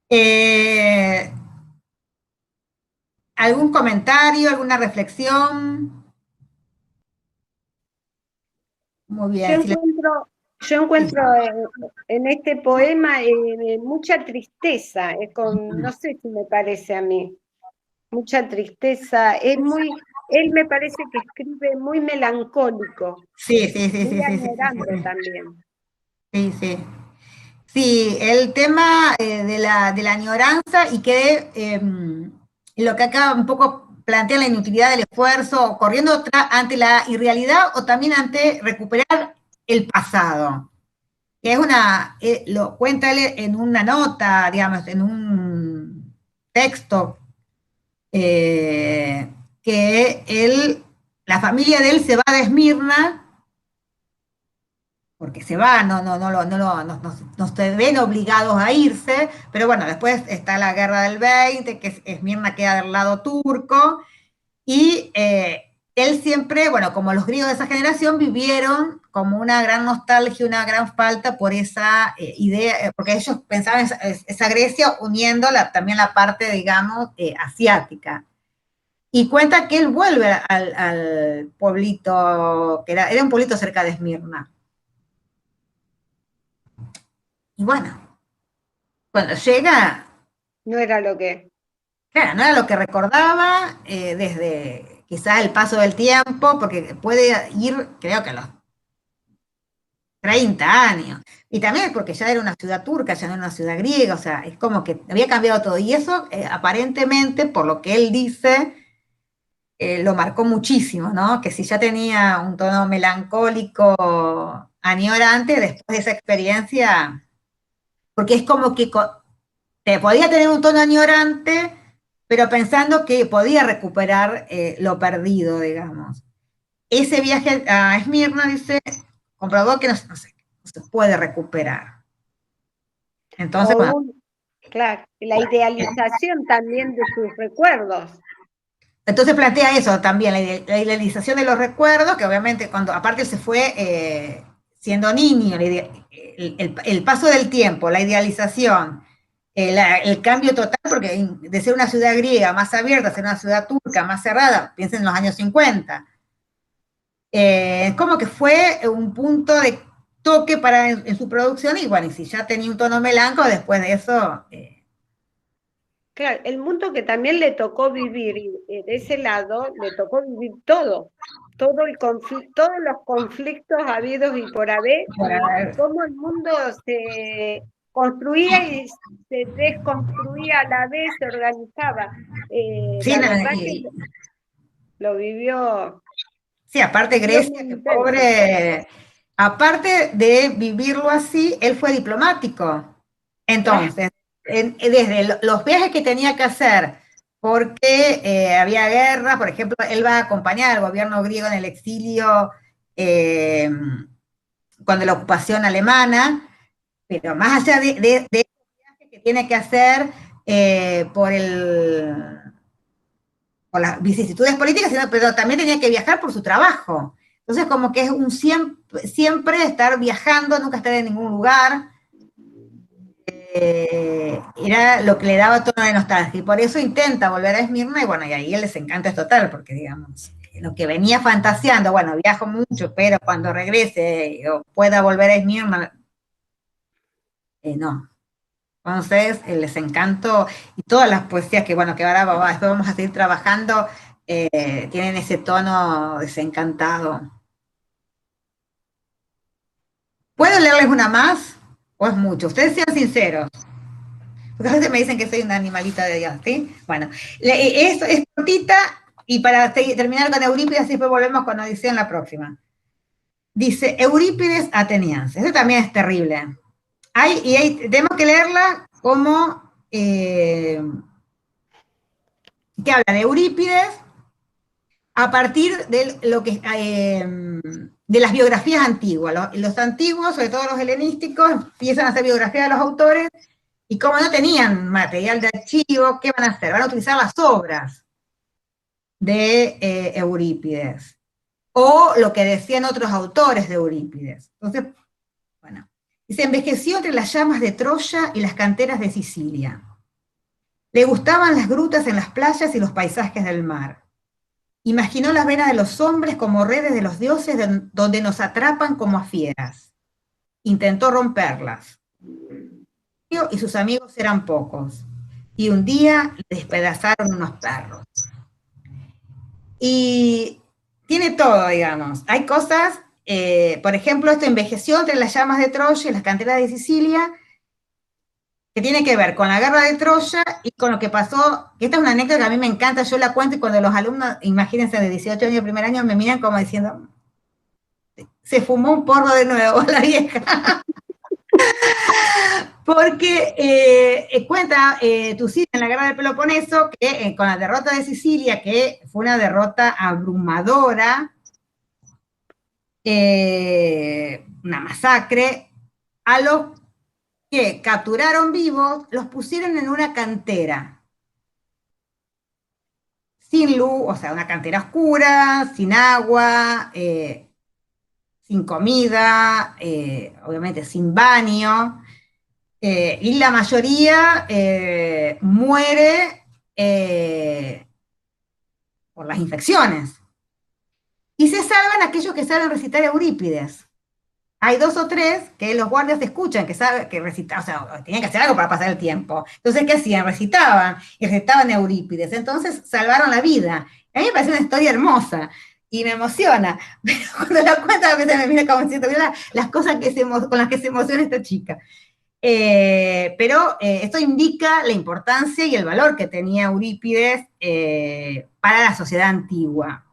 [SPEAKER 1] Eh, ¿Algún comentario, alguna reflexión? Muy
[SPEAKER 4] Yo
[SPEAKER 1] bien.
[SPEAKER 4] encuentro, yo
[SPEAKER 1] Sí.
[SPEAKER 4] encuentro en este poema mucha tristeza, no sé si me parece a mí, mucha tristeza. Él me parece que escribe muy melancólico,
[SPEAKER 1] Sí, sí, sí,
[SPEAKER 4] muy
[SPEAKER 1] sí, sí, sí, sí, sí,
[SPEAKER 4] añorando también.
[SPEAKER 1] sí, sí. Sí, el tema de la añoranza y que lo que acá un poco plantea la inutilidad del esfuerzo, corriendo ante la irrealidad o también ante recuperar el pasado, que es lo cuenta él en una nota, digamos, en un texto, eh, que la familia de él se va de Esmirna porque se va, no se ven obligados a irse, pero bueno, después está la guerra del 20, que Esmirna queda del lado turco, y él siempre, bueno, como los griegos de esa generación, vivieron como una gran nostalgia, una gran falta por esa idea, porque ellos pensaban esa Grecia uniendo también la parte, digamos, asiática. Y cuenta que él vuelve al pueblito, que era un pueblito cerca de Esmirna. Y bueno, cuando llega,
[SPEAKER 4] No era lo que...
[SPEAKER 1] claro, no era lo que recordaba desde quizás el paso del tiempo, porque puede ir, creo que a los 30 años. Y también es porque ya era una ciudad turca, ya no era una ciudad griega, o sea, es como que había cambiado todo. Y eso, aparentemente, por lo que él dice, lo marcó muchísimo, ¿no? Que si ya tenía un tono melancólico, añorante, después de esa experiencia, porque es como que te podía tener un tono añorante, pero pensando que podía recuperar lo perdido, digamos. Ese viaje a Esmirna, dice, comprobó que no se puede recuperar. Entonces, bueno,
[SPEAKER 4] Claro, la idealización también de sus recuerdos.
[SPEAKER 1] entonces plantea eso también, la idealización de los recuerdos, que obviamente cuando, aparte él se fue siendo niño, el paso del tiempo, la idealización, el cambio total, porque de ser una ciudad griega más abierta a ser una ciudad turca más cerrada, piensen en los años 50, es como que fue un punto de toque en su producción, y bueno, y si ya tenía un tono melanco, después de eso...
[SPEAKER 4] Claro, el mundo que también le tocó vivir, y de ese lado le tocó vivir todos los conflictos habidos y por haber, y cómo el mundo se construía y se desconstruía a la vez, se organizaba.
[SPEAKER 1] Sí,
[SPEAKER 4] La verdad que lo vivió,
[SPEAKER 1] sí, aparte
[SPEAKER 4] vivió
[SPEAKER 1] Grecia,
[SPEAKER 4] muy
[SPEAKER 1] que
[SPEAKER 4] intenso.
[SPEAKER 1] pobre, aparte de vivirlo así, él fue diplomático.
[SPEAKER 4] Claro,
[SPEAKER 1] Entonces, desde los viajes que tenía que hacer porque había guerra, por ejemplo, él va a acompañar al gobierno griego en el exilio cuando la ocupación alemana, pero más allá de esos viajes que tiene que hacer por las vicisitudes políticas, pero también tenía que viajar por su trabajo. Entonces, como que es un siempre estar viajando, nunca estar en ningún lugar. Era lo que le daba tono de nostalgia, y por eso intenta volver a Esmirna, y bueno, y ahí el desencanto es total, porque digamos, lo que venía fantaseando, bueno, viajo mucho, pero cuando regrese o pueda volver a Esmirna, no. Entonces, el desencanto y todas las poesías que, bueno, que ahora después vamos a seguir trabajando, tienen ese tono desencantado. ¿Puedo leerles una más? ¿O es mucho? Ustedes sean sinceros. Porque a veces me dicen que soy una animalita de Dios, ¿sí? Bueno, es cortita, y para terminar con Eurípides, y después volvemos con Odisea en la próxima. Dice, Eurípides ateniense. Eso también es terrible. Tenemos que leerla como que habla de Eurípides a partir de lo que de las biografías antiguas. Los antiguos, sobre todo los helenísticos, empiezan a hacer biografías de los autores, y como no tenían material de archivo, ¿qué van a hacer? Van a utilizar las obras de Eurípides, o lo que decían otros autores de Eurípides. Entonces, bueno, se envejeció entre las llamas de Troya y las canteras de Sicilia. Le gustaban las grutas en las playas y los paisajes del mar. Imaginó las venas de los hombres como redes de los dioses donde nos atrapan como a fieras. Intentó romperlas. Y sus amigos eran pocos. Y un día le despedazaron unos perros. Y tiene todo, digamos. Hay cosas, por ejemplo, esto envejeció entre las llamas de Troya y las canteras de Sicilia, que tiene que ver con la guerra de Troya y con lo que pasó, que esta es una anécdota que a mí me encanta, yo la cuento, y cuando los alumnos, imagínense, de 18 años, primer año, me miran como diciendo, se fumó un porro de nuevo la vieja. Porque cuenta Tucídides en la guerra del Peloponeso que con la derrota de Sicilia, que fue una derrota abrumadora, una masacre, a los que capturaron vivos los pusieron en una cantera, sin luz, o sea, una cantera oscura, sin agua, sin comida, obviamente sin baño, y la mayoría muere por las infecciones. Y se salvan aquellos que saben recitar Eurípides. Hay 2 o 3 que los guardias escuchan, que saben que recitar, o sea, tenían que hacer algo para pasar el tiempo. Entonces, ¿qué hacían? Recitaban, y recitaban Eurípides. Entonces, salvaron la vida. A mí me parece una historia hermosa, y me emociona. Pero cuando la cuento, a veces me mira como diciendo, mira las cosas con las que se emociona esta chica. Pero esto indica la importancia y el valor que tenía Eurípides para la sociedad antigua.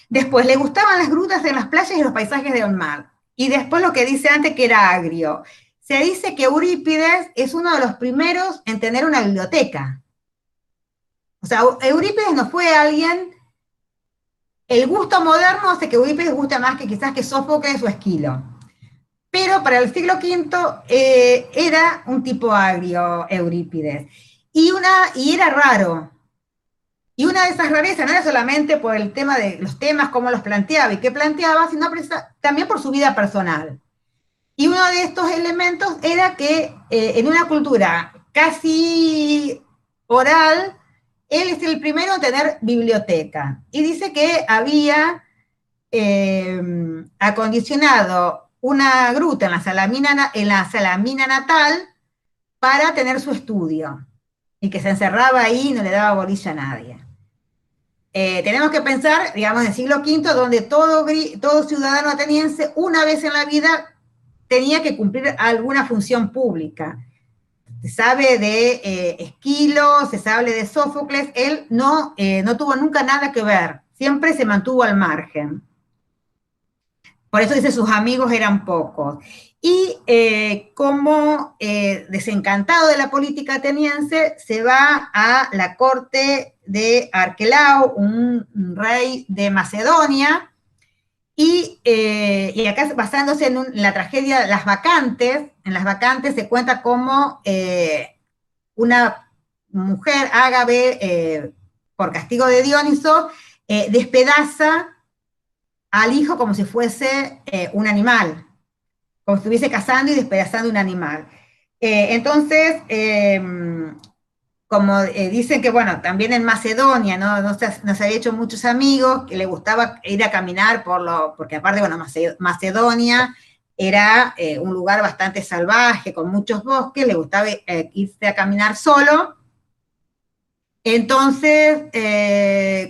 [SPEAKER 1] Después, le gustaban las grutas en las playas y los paisajes del mar. Y después lo que dice antes, que era agrio. Se dice que Eurípides es uno de los primeros en tener una biblioteca. O sea, Eurípides no fue alguien... El gusto moderno hace que Eurípides guste más que quizás que Sófocles o Esquilo. Pero para el siglo V era un tipo agrio Eurípides. Y era raro. Y una de esas rarezas no era solamente por el tema de los temas, cómo los planteaba y qué planteaba, sino también por su vida personal. Y uno de estos elementos era que en una cultura casi oral, él es el primero en tener biblioteca. Y dice que había acondicionado una gruta en la Salamina natal para tener su estudio. Y que se encerraba ahí y no le daba bolilla a nadie. Tenemos que pensar, digamos, en el siglo V, donde todo ciudadano ateniense, una vez en la vida, tenía que cumplir alguna función pública. Se sabe de Esquilo, se sabe de Sófocles, él no tuvo nunca nada que ver, siempre se mantuvo al margen. Por eso dice sus amigos eran pocos. Y como desencantado de la política ateniense, se va a la corte de Arquelao, un rey de Macedonia, y acá basándose en la tragedia de Las Bacantes, en Las Bacantes se cuenta cómo una mujer, Ágave, por castigo de Dioniso, despedaza al hijo como si fuese un animal, como si estuviese cazando y despedazando un animal. Entonces, como dicen que, bueno, también en Macedonia, ¿no? No se había hecho muchos amigos, que le gustaba ir a caminar porque aparte, bueno, Macedonia era un lugar bastante salvaje, con muchos bosques, le gustaba irse a caminar solo. Entonces,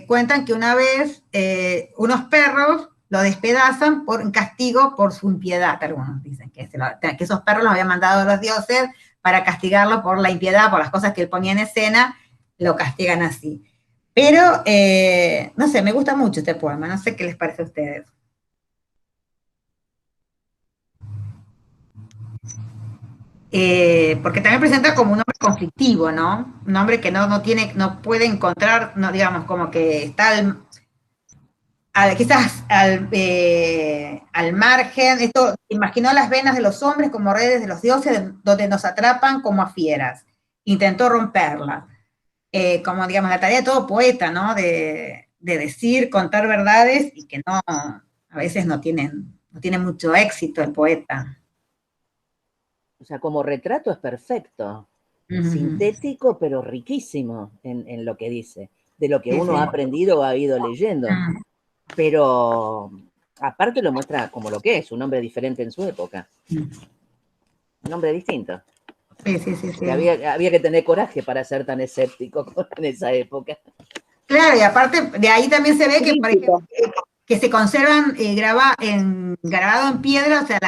[SPEAKER 1] cuentan que una vez unos perros lo despedazan en castigo por su impiedad. Algunos dicen que esos perros los habían mandado los dioses para castigarlo por la impiedad, por las cosas que él ponía en escena, lo castigan así. Pero, no sé, me gusta mucho este poema, no sé qué les parece a ustedes. Porque también presenta como un hombre conflictivo, ¿no? Un hombre que no puede encontrar, no, digamos, como que está quizás al margen. Esto imaginó las venas de los hombres como redes de los dioses, donde nos atrapan como a fieras. Intentó romperlas. Como, digamos, la tarea de todo poeta, ¿no? De decir, contar verdades, y que no, a veces no tiene mucho éxito el poeta.
[SPEAKER 5] O sea, como retrato es perfecto, sintético, pero riquísimo en lo que dice, de lo que uno ha aprendido o ha ido leyendo. Pero aparte lo muestra como lo que es, un hombre diferente en su época. Un hombre distinto.
[SPEAKER 1] Sí.
[SPEAKER 5] Había que tener coraje para ser tan escéptico en esa época.
[SPEAKER 1] Claro, y aparte de ahí también se ve que, por ejemplo, que se conservan grabado en piedra, o sea,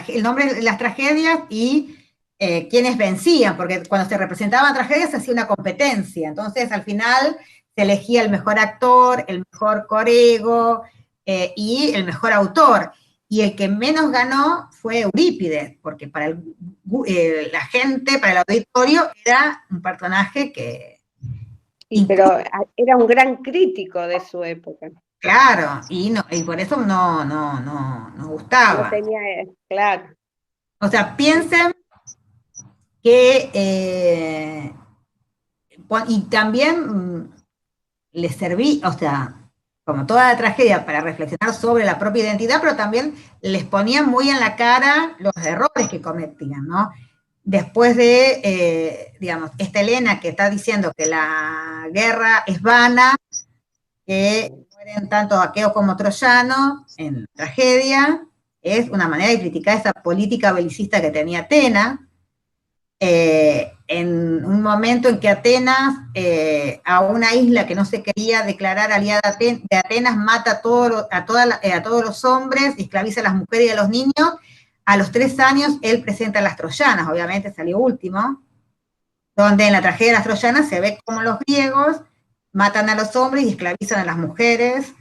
[SPEAKER 1] el nombre de las tragedias y quienes vencían, porque cuando se representaban tragedias se hacía una competencia, entonces al final se elegía el mejor actor, el mejor corego y el mejor autor, y el que menos ganó fue Eurípides, porque para la gente, para el auditorio, era un personaje que...
[SPEAKER 4] Pero era un gran crítico de su época.
[SPEAKER 1] Claro, y por eso no gustaba.
[SPEAKER 4] No tenía, claro.
[SPEAKER 1] O sea, piensen que, y también les servía, o sea, como toda la tragedia, para reflexionar sobre la propia identidad, pero también les ponían muy en la cara los errores que cometían, ¿no? Después de, digamos, esta Helena que está diciendo que la guerra es vana, que mueren tanto aqueos como troyanos en la tragedia, es una manera de criticar esa política belicista que tenía Atenas, en un momento en que Atenas, a una isla que no se quería declarar aliada de Atenas, mata a todos los hombres, esclaviza a las mujeres y a los niños. A los 3 años él presenta a las troyanas, obviamente salió último, donde en la tragedia de las troyanas se ve como los griegos matan a los hombres y esclavizan a las mujeres.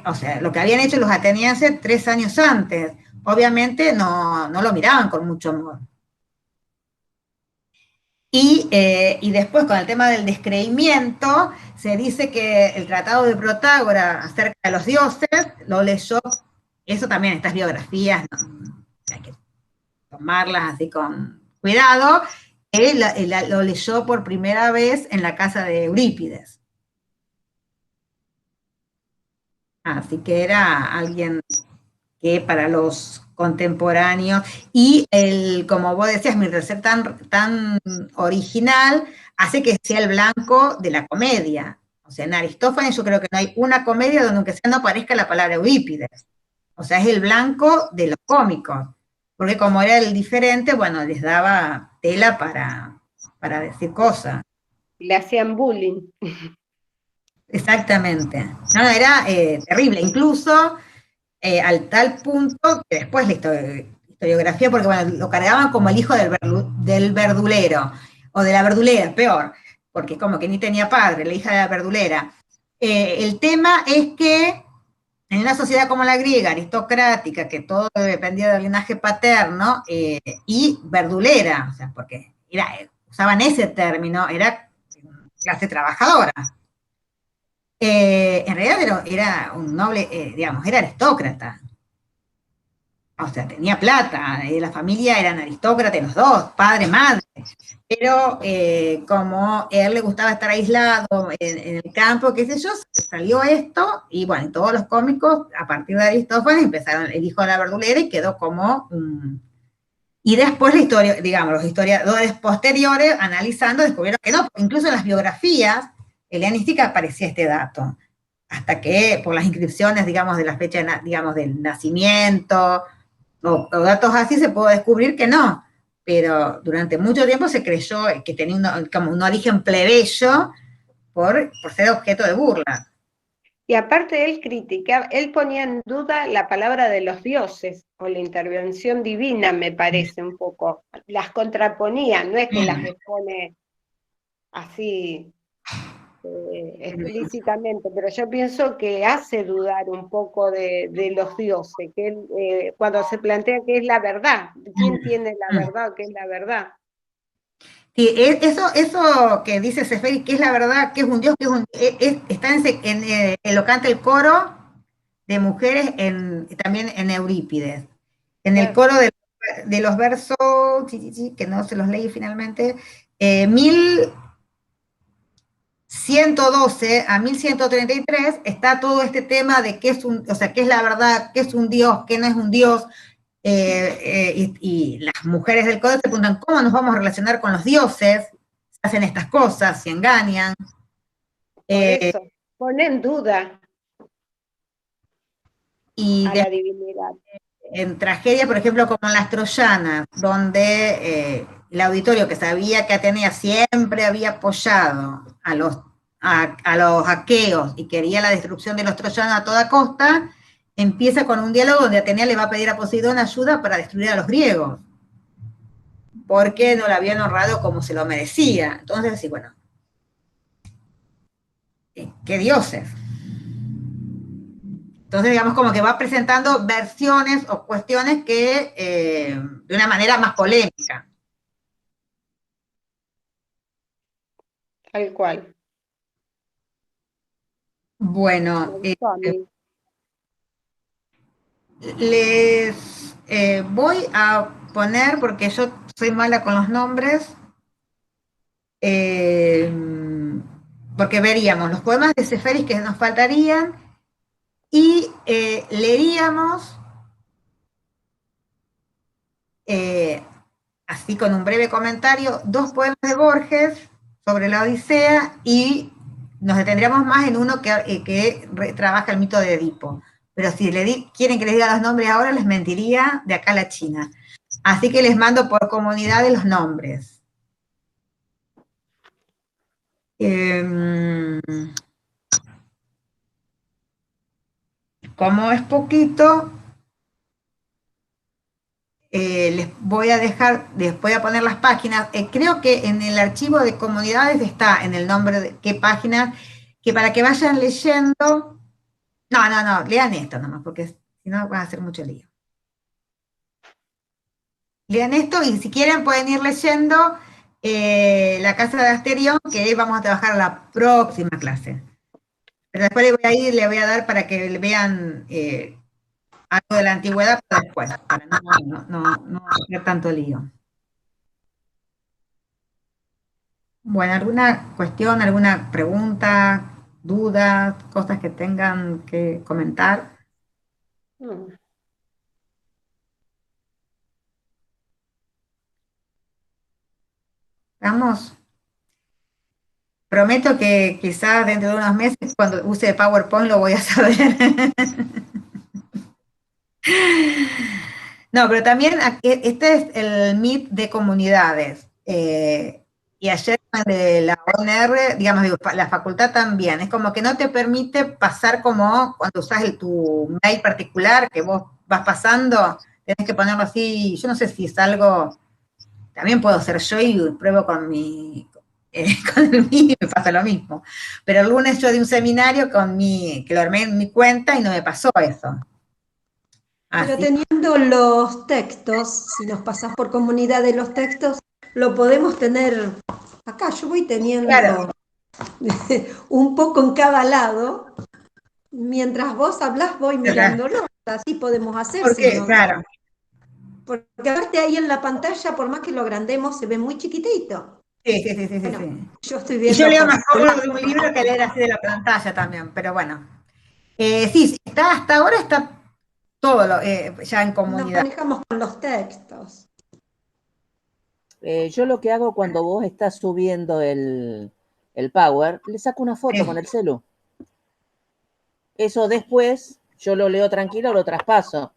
[SPEAKER 1] O sea, lo que habían hecho los atenienses 3 años antes. Obviamente no lo miraban con mucho amor. Y después, con el tema del descreimiento, se dice que el tratado de Protágora acerca de los dioses lo leyó, eso también, estas biografías, ¿no? Hay que tomarlas así con cuidado. Él lo leyó por primera vez en la casa de Eurípides. Así que era alguien que para los contemporáneos, y como vos decías, mi ser tan original, hace que sea el blanco de la comedia. O sea, en Aristófanes yo creo que no hay una comedia donde aunque sea no aparezca la palabra Eurípides. O sea, es el blanco de los cómicos. Porque como era el diferente, bueno, les daba tela para decir cosas.
[SPEAKER 4] Le hacían bullying.
[SPEAKER 1] Exactamente. No, era terrible. Incluso al tal punto que después la historiografía, porque bueno, lo cargaban como el hijo del verdulero, o de la verdulera, peor, porque como que ni tenía padre, la hija de la verdulera. El tema es que en una sociedad como la griega, aristocrática, que todo dependía del linaje paterno, y verdulera, o sea, porque usaban ese término, era clase trabajadora. En realidad era un noble, digamos, era aristócrata. O sea, tenía plata, la familia eran aristócratas los dos, padre, madre. Pero como a él le gustaba estar aislado en el campo, qué sé yo, salió esto, y bueno, todos los cómicos, a partir de Aristófanes, empezaron el hijo de la verdulera y quedó como... y después la historia, digamos, los historiadores posteriores, analizando, descubrieron que no, incluso en las biografías helenísticas aparecía este dato, hasta que por las inscripciones, digamos, de la fecha, digamos, del nacimiento, o datos así, se pudo descubrir que no, pero durante mucho tiempo se creyó que tenía como un origen plebeyo por ser objeto de burla.
[SPEAKER 4] Y aparte él criticaba, él ponía en duda la palabra de los dioses, o la intervención divina, me parece un poco. Las contraponía, no es que las expone así explícitamente, pero yo pienso que hace dudar un poco de los dioses, que él, cuando se plantea qué es la verdad, quién tiene la verdad, qué es la verdad.
[SPEAKER 1] Sí, eso que dice Seferis, que es la verdad, que es un dios, está en lo canta el coro de mujeres también en Eurípides. En el coro de los versos, que no se los leí finalmente, 1112 a 1133 está todo este tema de qué es o sea, qué es la verdad, qué es un dios, qué no es un dios, y las mujeres del código se preguntan cómo nos vamos a relacionar con los dioses, si hacen estas cosas, si engañan.
[SPEAKER 4] Por eso, pone en duda a la divinidad.
[SPEAKER 1] En tragedias, por ejemplo, como en Las Troyanas, donde el auditorio que sabía que Atenea siempre había apoyado a los aqueos y quería la destrucción de los troyanos a toda costa, empieza con un diálogo donde Atenea le va a pedir a Poseidón ayuda para destruir a los griegos, porque no lo habían honrado como se lo merecía. Entonces, sí, bueno, ¿qué dioses? Entonces, digamos, como que va presentando versiones o cuestiones que de una manera más polémica.
[SPEAKER 4] Tal cual.
[SPEAKER 1] Bueno, les voy a poner, porque yo soy mala con los nombres, porque veríamos los poemas de Seferis que nos faltarían, y leeríamos, así con un breve comentario, 2 poemas de Borges sobre la Odisea, y nos detendríamos más en uno que trabaja el mito de Edipo. Pero si quieren que les diga los nombres ahora, les mentiría de acá a la China. Así que les mando por comunidad de los nombres. Como es poquito, les voy a voy a poner las páginas. Creo que en el archivo de comunidades está en el nombre de qué página, que para que vayan leyendo. No, lean esto nomás, porque si no van a hacer mucho lío. Lean esto y si quieren pueden ir leyendo La Casa de Asterión, que ahí vamos a trabajar la próxima clase. Pero después le voy a dar para que vean algo de la antigüedad para después, para no hacer tanto lío. Bueno, ¿alguna cuestión, alguna pregunta, duda, cosas que tengan que comentar? ¿Estamos? Prometo que quizás dentro de unos meses, cuando use PowerPoint, lo voy a saber. No, pero también este es el MIT de comunidades. Y ayer de la ONR, digamos, la facultad también. Es como que no te permite pasar como cuando usas tu mail particular, que vos vas pasando, tenés que ponerlo así. Yo no sé si es algo, también puedo ser yo y pruebo con mi Con el mío me pasa lo mismo. Pero el lunes yo di un seminario que lo armé en mi cuenta y no me pasó eso.
[SPEAKER 3] Pero
[SPEAKER 1] Así.
[SPEAKER 3] teniendo los textos, si nos pasás por comunidad de los textos, lo podemos tener acá. Yo voy teniendo
[SPEAKER 1] Claro.
[SPEAKER 3] un poco en cada lado. Mientras vos hablás, voy mirándolo. Así podemos hacer.
[SPEAKER 1] ¿Por qué?
[SPEAKER 3] Si no,
[SPEAKER 1] Claro.
[SPEAKER 3] porque aparte ahí en la pantalla, por más que lo agrandemos, se ve muy chiquitito.
[SPEAKER 1] Sí.
[SPEAKER 3] Bueno, yo estoy
[SPEAKER 1] Y
[SPEAKER 3] viendo.
[SPEAKER 1] yo leo más cómodo de un libro que leer así de la pantalla también, pero bueno. Sí, hasta ahora está todo ya en
[SPEAKER 3] Nos
[SPEAKER 1] comunidad.
[SPEAKER 3] manejamos con los textos.
[SPEAKER 5] Yo lo que hago cuando vos estás subiendo el Power, le saco una foto con el celu. Eso después yo lo leo tranquilo, lo traspaso.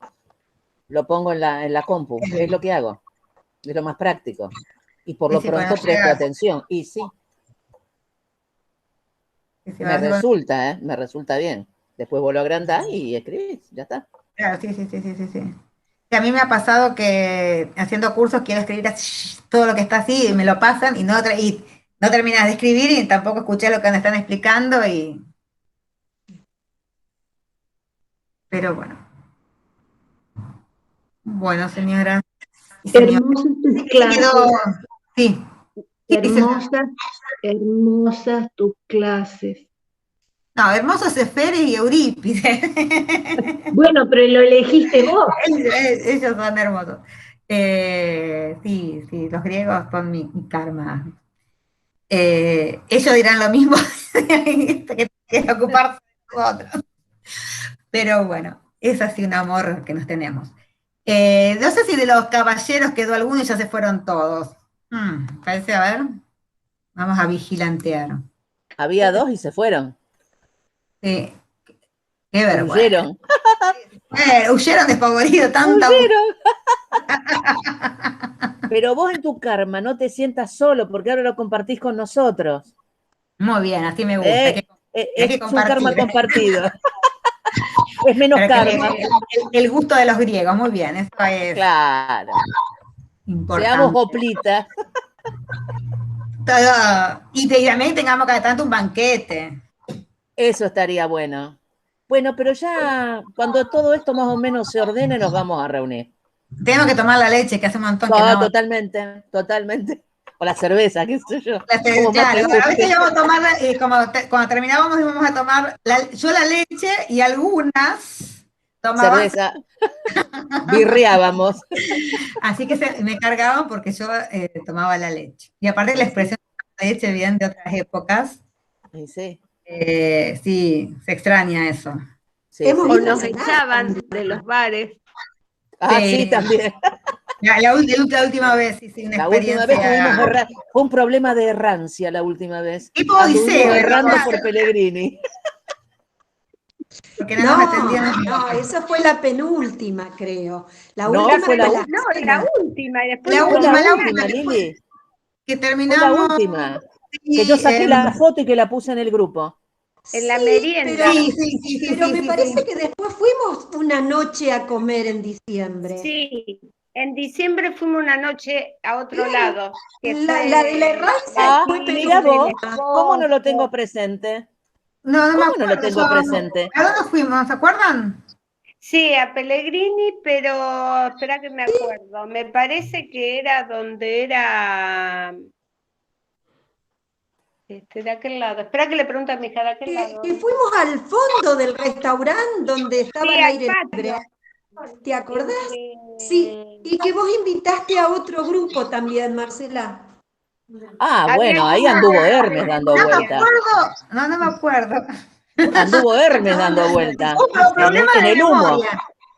[SPEAKER 5] Lo pongo en la compu. Es lo que hago. Es lo más práctico. Y por lo pronto presto atención. Y sí. Me resulta bien. Después vos lo agrandás y escribís, ya está.
[SPEAKER 1] Claro, sí. A mí me ha pasado que haciendo cursos quiero escribir así, todo lo que está así y me lo pasan y no terminas de escribir y tampoco escuché lo que me están explicando pero bueno. Bueno, señora.
[SPEAKER 3] Hermosas tus clases.
[SPEAKER 1] Sí.
[SPEAKER 3] Hermosas tus clases.
[SPEAKER 1] No, hermosos Esferi y Eurípides.
[SPEAKER 3] Bueno, pero lo elegiste vos.
[SPEAKER 1] Ellos son hermosos. Sí, los griegos son mi karma. Ellos dirán lo mismo que ocuparse de nosotros. Pero bueno, es así un amor que nos tenemos. No sé si de los caballeros quedó alguno y ya se fueron todos. Parece, a ver. Vamos a vigilantear.
[SPEAKER 5] Había 2 y se fueron.
[SPEAKER 1] Sí. Qué vergüenza.
[SPEAKER 5] Huyeron.
[SPEAKER 1] Huyeron despavoridos, tanta.
[SPEAKER 5] Huyeron. Pero vos en tu karma no te sientas solo, porque ahora lo compartís con nosotros.
[SPEAKER 1] Muy bien, así me gusta. Hay que
[SPEAKER 5] es un karma compartido. Es menos karma.
[SPEAKER 1] El gusto de los griegos, muy bien, eso es.
[SPEAKER 5] Claro.
[SPEAKER 1] Importante.
[SPEAKER 5] Seamos hoplitas.
[SPEAKER 1] Y también tengamos cada tanto un banquete.
[SPEAKER 5] Eso estaría bueno. Bueno, pero ya cuando todo esto más o menos se ordene, nos vamos a reunir.
[SPEAKER 1] Tengo que tomar la leche, que hace un montón
[SPEAKER 5] no,
[SPEAKER 1] que no.
[SPEAKER 5] Totalmente. O la cerveza, qué sé yo.
[SPEAKER 1] Claro, a veces íbamos a tomar, cuando terminábamos íbamos a tomar yo la leche y algunas tomaban
[SPEAKER 5] cerveza. Birriábamos.
[SPEAKER 1] Así que me cargaban porque yo tomaba la leche. Y aparte la expresión de la leche viene de otras épocas.
[SPEAKER 5] Sí.
[SPEAKER 1] Sí, se extraña eso.
[SPEAKER 4] Sí, o nos echaban de los bares.
[SPEAKER 5] Sí, también.
[SPEAKER 1] La última vez, sí, una experiencia.
[SPEAKER 5] Última vez fue un problema de errancia la última vez.
[SPEAKER 1] Tipo Odiseo.
[SPEAKER 5] Errando por Pellegrini.
[SPEAKER 1] Porque no nos atendían.
[SPEAKER 3] No, esa fue la penúltima, creo. La
[SPEAKER 5] última
[SPEAKER 3] fue
[SPEAKER 4] la última. Y después
[SPEAKER 1] la última,
[SPEAKER 5] Lili.
[SPEAKER 1] Que terminamos.
[SPEAKER 5] Fue la última. Que yo saqué la foto y que la puse en el grupo.
[SPEAKER 4] En la merienda.
[SPEAKER 3] Pero me parece que después fuimos una noche a comer en diciembre.
[SPEAKER 4] Sí, en diciembre fuimos una noche a otro lado.
[SPEAKER 3] La de la errancia.
[SPEAKER 5] Mira vos, ¿cómo no lo tengo presente?
[SPEAKER 1] No me
[SPEAKER 5] acuerdo. No lo tengo presente.
[SPEAKER 1] ¿A dónde fuimos? ¿Se acuerdan?
[SPEAKER 4] Sí, a Pellegrini, pero espera que me acuerdo. Me parece que era donde era... de aquel lado. Espera que le pregunte a mi hija de aquel lado.
[SPEAKER 3] Que fuimos al fondo del restaurante donde estaba el aire libre. ¿Te acordás? Sí, y que vos invitaste a otro grupo también, Marcela.
[SPEAKER 5] Bueno, ahí anduvo Hermes dando vueltas.
[SPEAKER 1] No me acuerdo.
[SPEAKER 5] Anduvo Hermes dando vueltas. En el humo.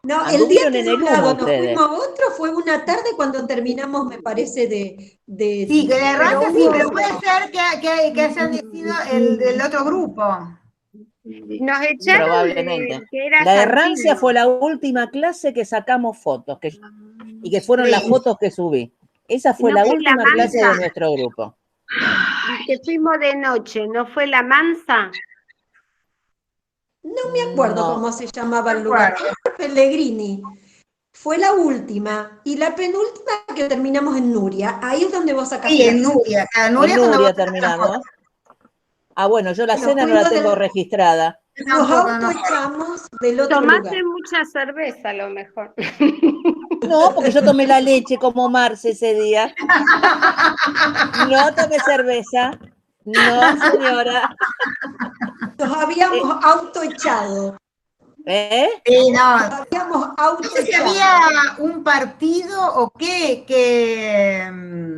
[SPEAKER 3] No, el día que nos fuimos a otro fue una tarde cuando terminamos, me parece,
[SPEAKER 1] Sí, que de errancia sí, pero puede ser que hayan decidido el otro grupo.
[SPEAKER 4] Nos echaron.
[SPEAKER 5] Probablemente. La errancia fue la última clase que sacamos fotos y que fueron las fotos que subí. Esa fue la última clase de nuestro grupo.
[SPEAKER 4] Y que fuimos de noche, ¿no fue la Mansa?
[SPEAKER 3] No me acuerdo cómo se llamaba el lugar. Pellegrini. fue la última. Y la penúltima que terminamos en Nuria. Ahí es donde vos sacaste.
[SPEAKER 1] Sí, en Nuria. Nuria
[SPEAKER 5] En
[SPEAKER 1] cuando
[SPEAKER 5] Nuria
[SPEAKER 1] vos-
[SPEAKER 5] terminamos. Ah, bueno, yo la
[SPEAKER 3] Bueno,
[SPEAKER 5] cena no
[SPEAKER 3] fue
[SPEAKER 5] la
[SPEAKER 3] lo de-
[SPEAKER 5] tengo registrada.
[SPEAKER 3] Nos
[SPEAKER 1] Tampoco, no.
[SPEAKER 3] autoechamos del otro
[SPEAKER 4] Tomaste
[SPEAKER 3] lugar.
[SPEAKER 4] mucha cerveza a lo mejor.
[SPEAKER 5] No, porque yo tomé la leche como Marce ese día. No tomé cerveza. No, señora.
[SPEAKER 3] Nos habíamos autoechado.
[SPEAKER 5] ¿Eh?
[SPEAKER 1] Sí, no.
[SPEAKER 3] Habíamos
[SPEAKER 1] No sé si
[SPEAKER 3] autoechado.
[SPEAKER 1] había un partido o qué, que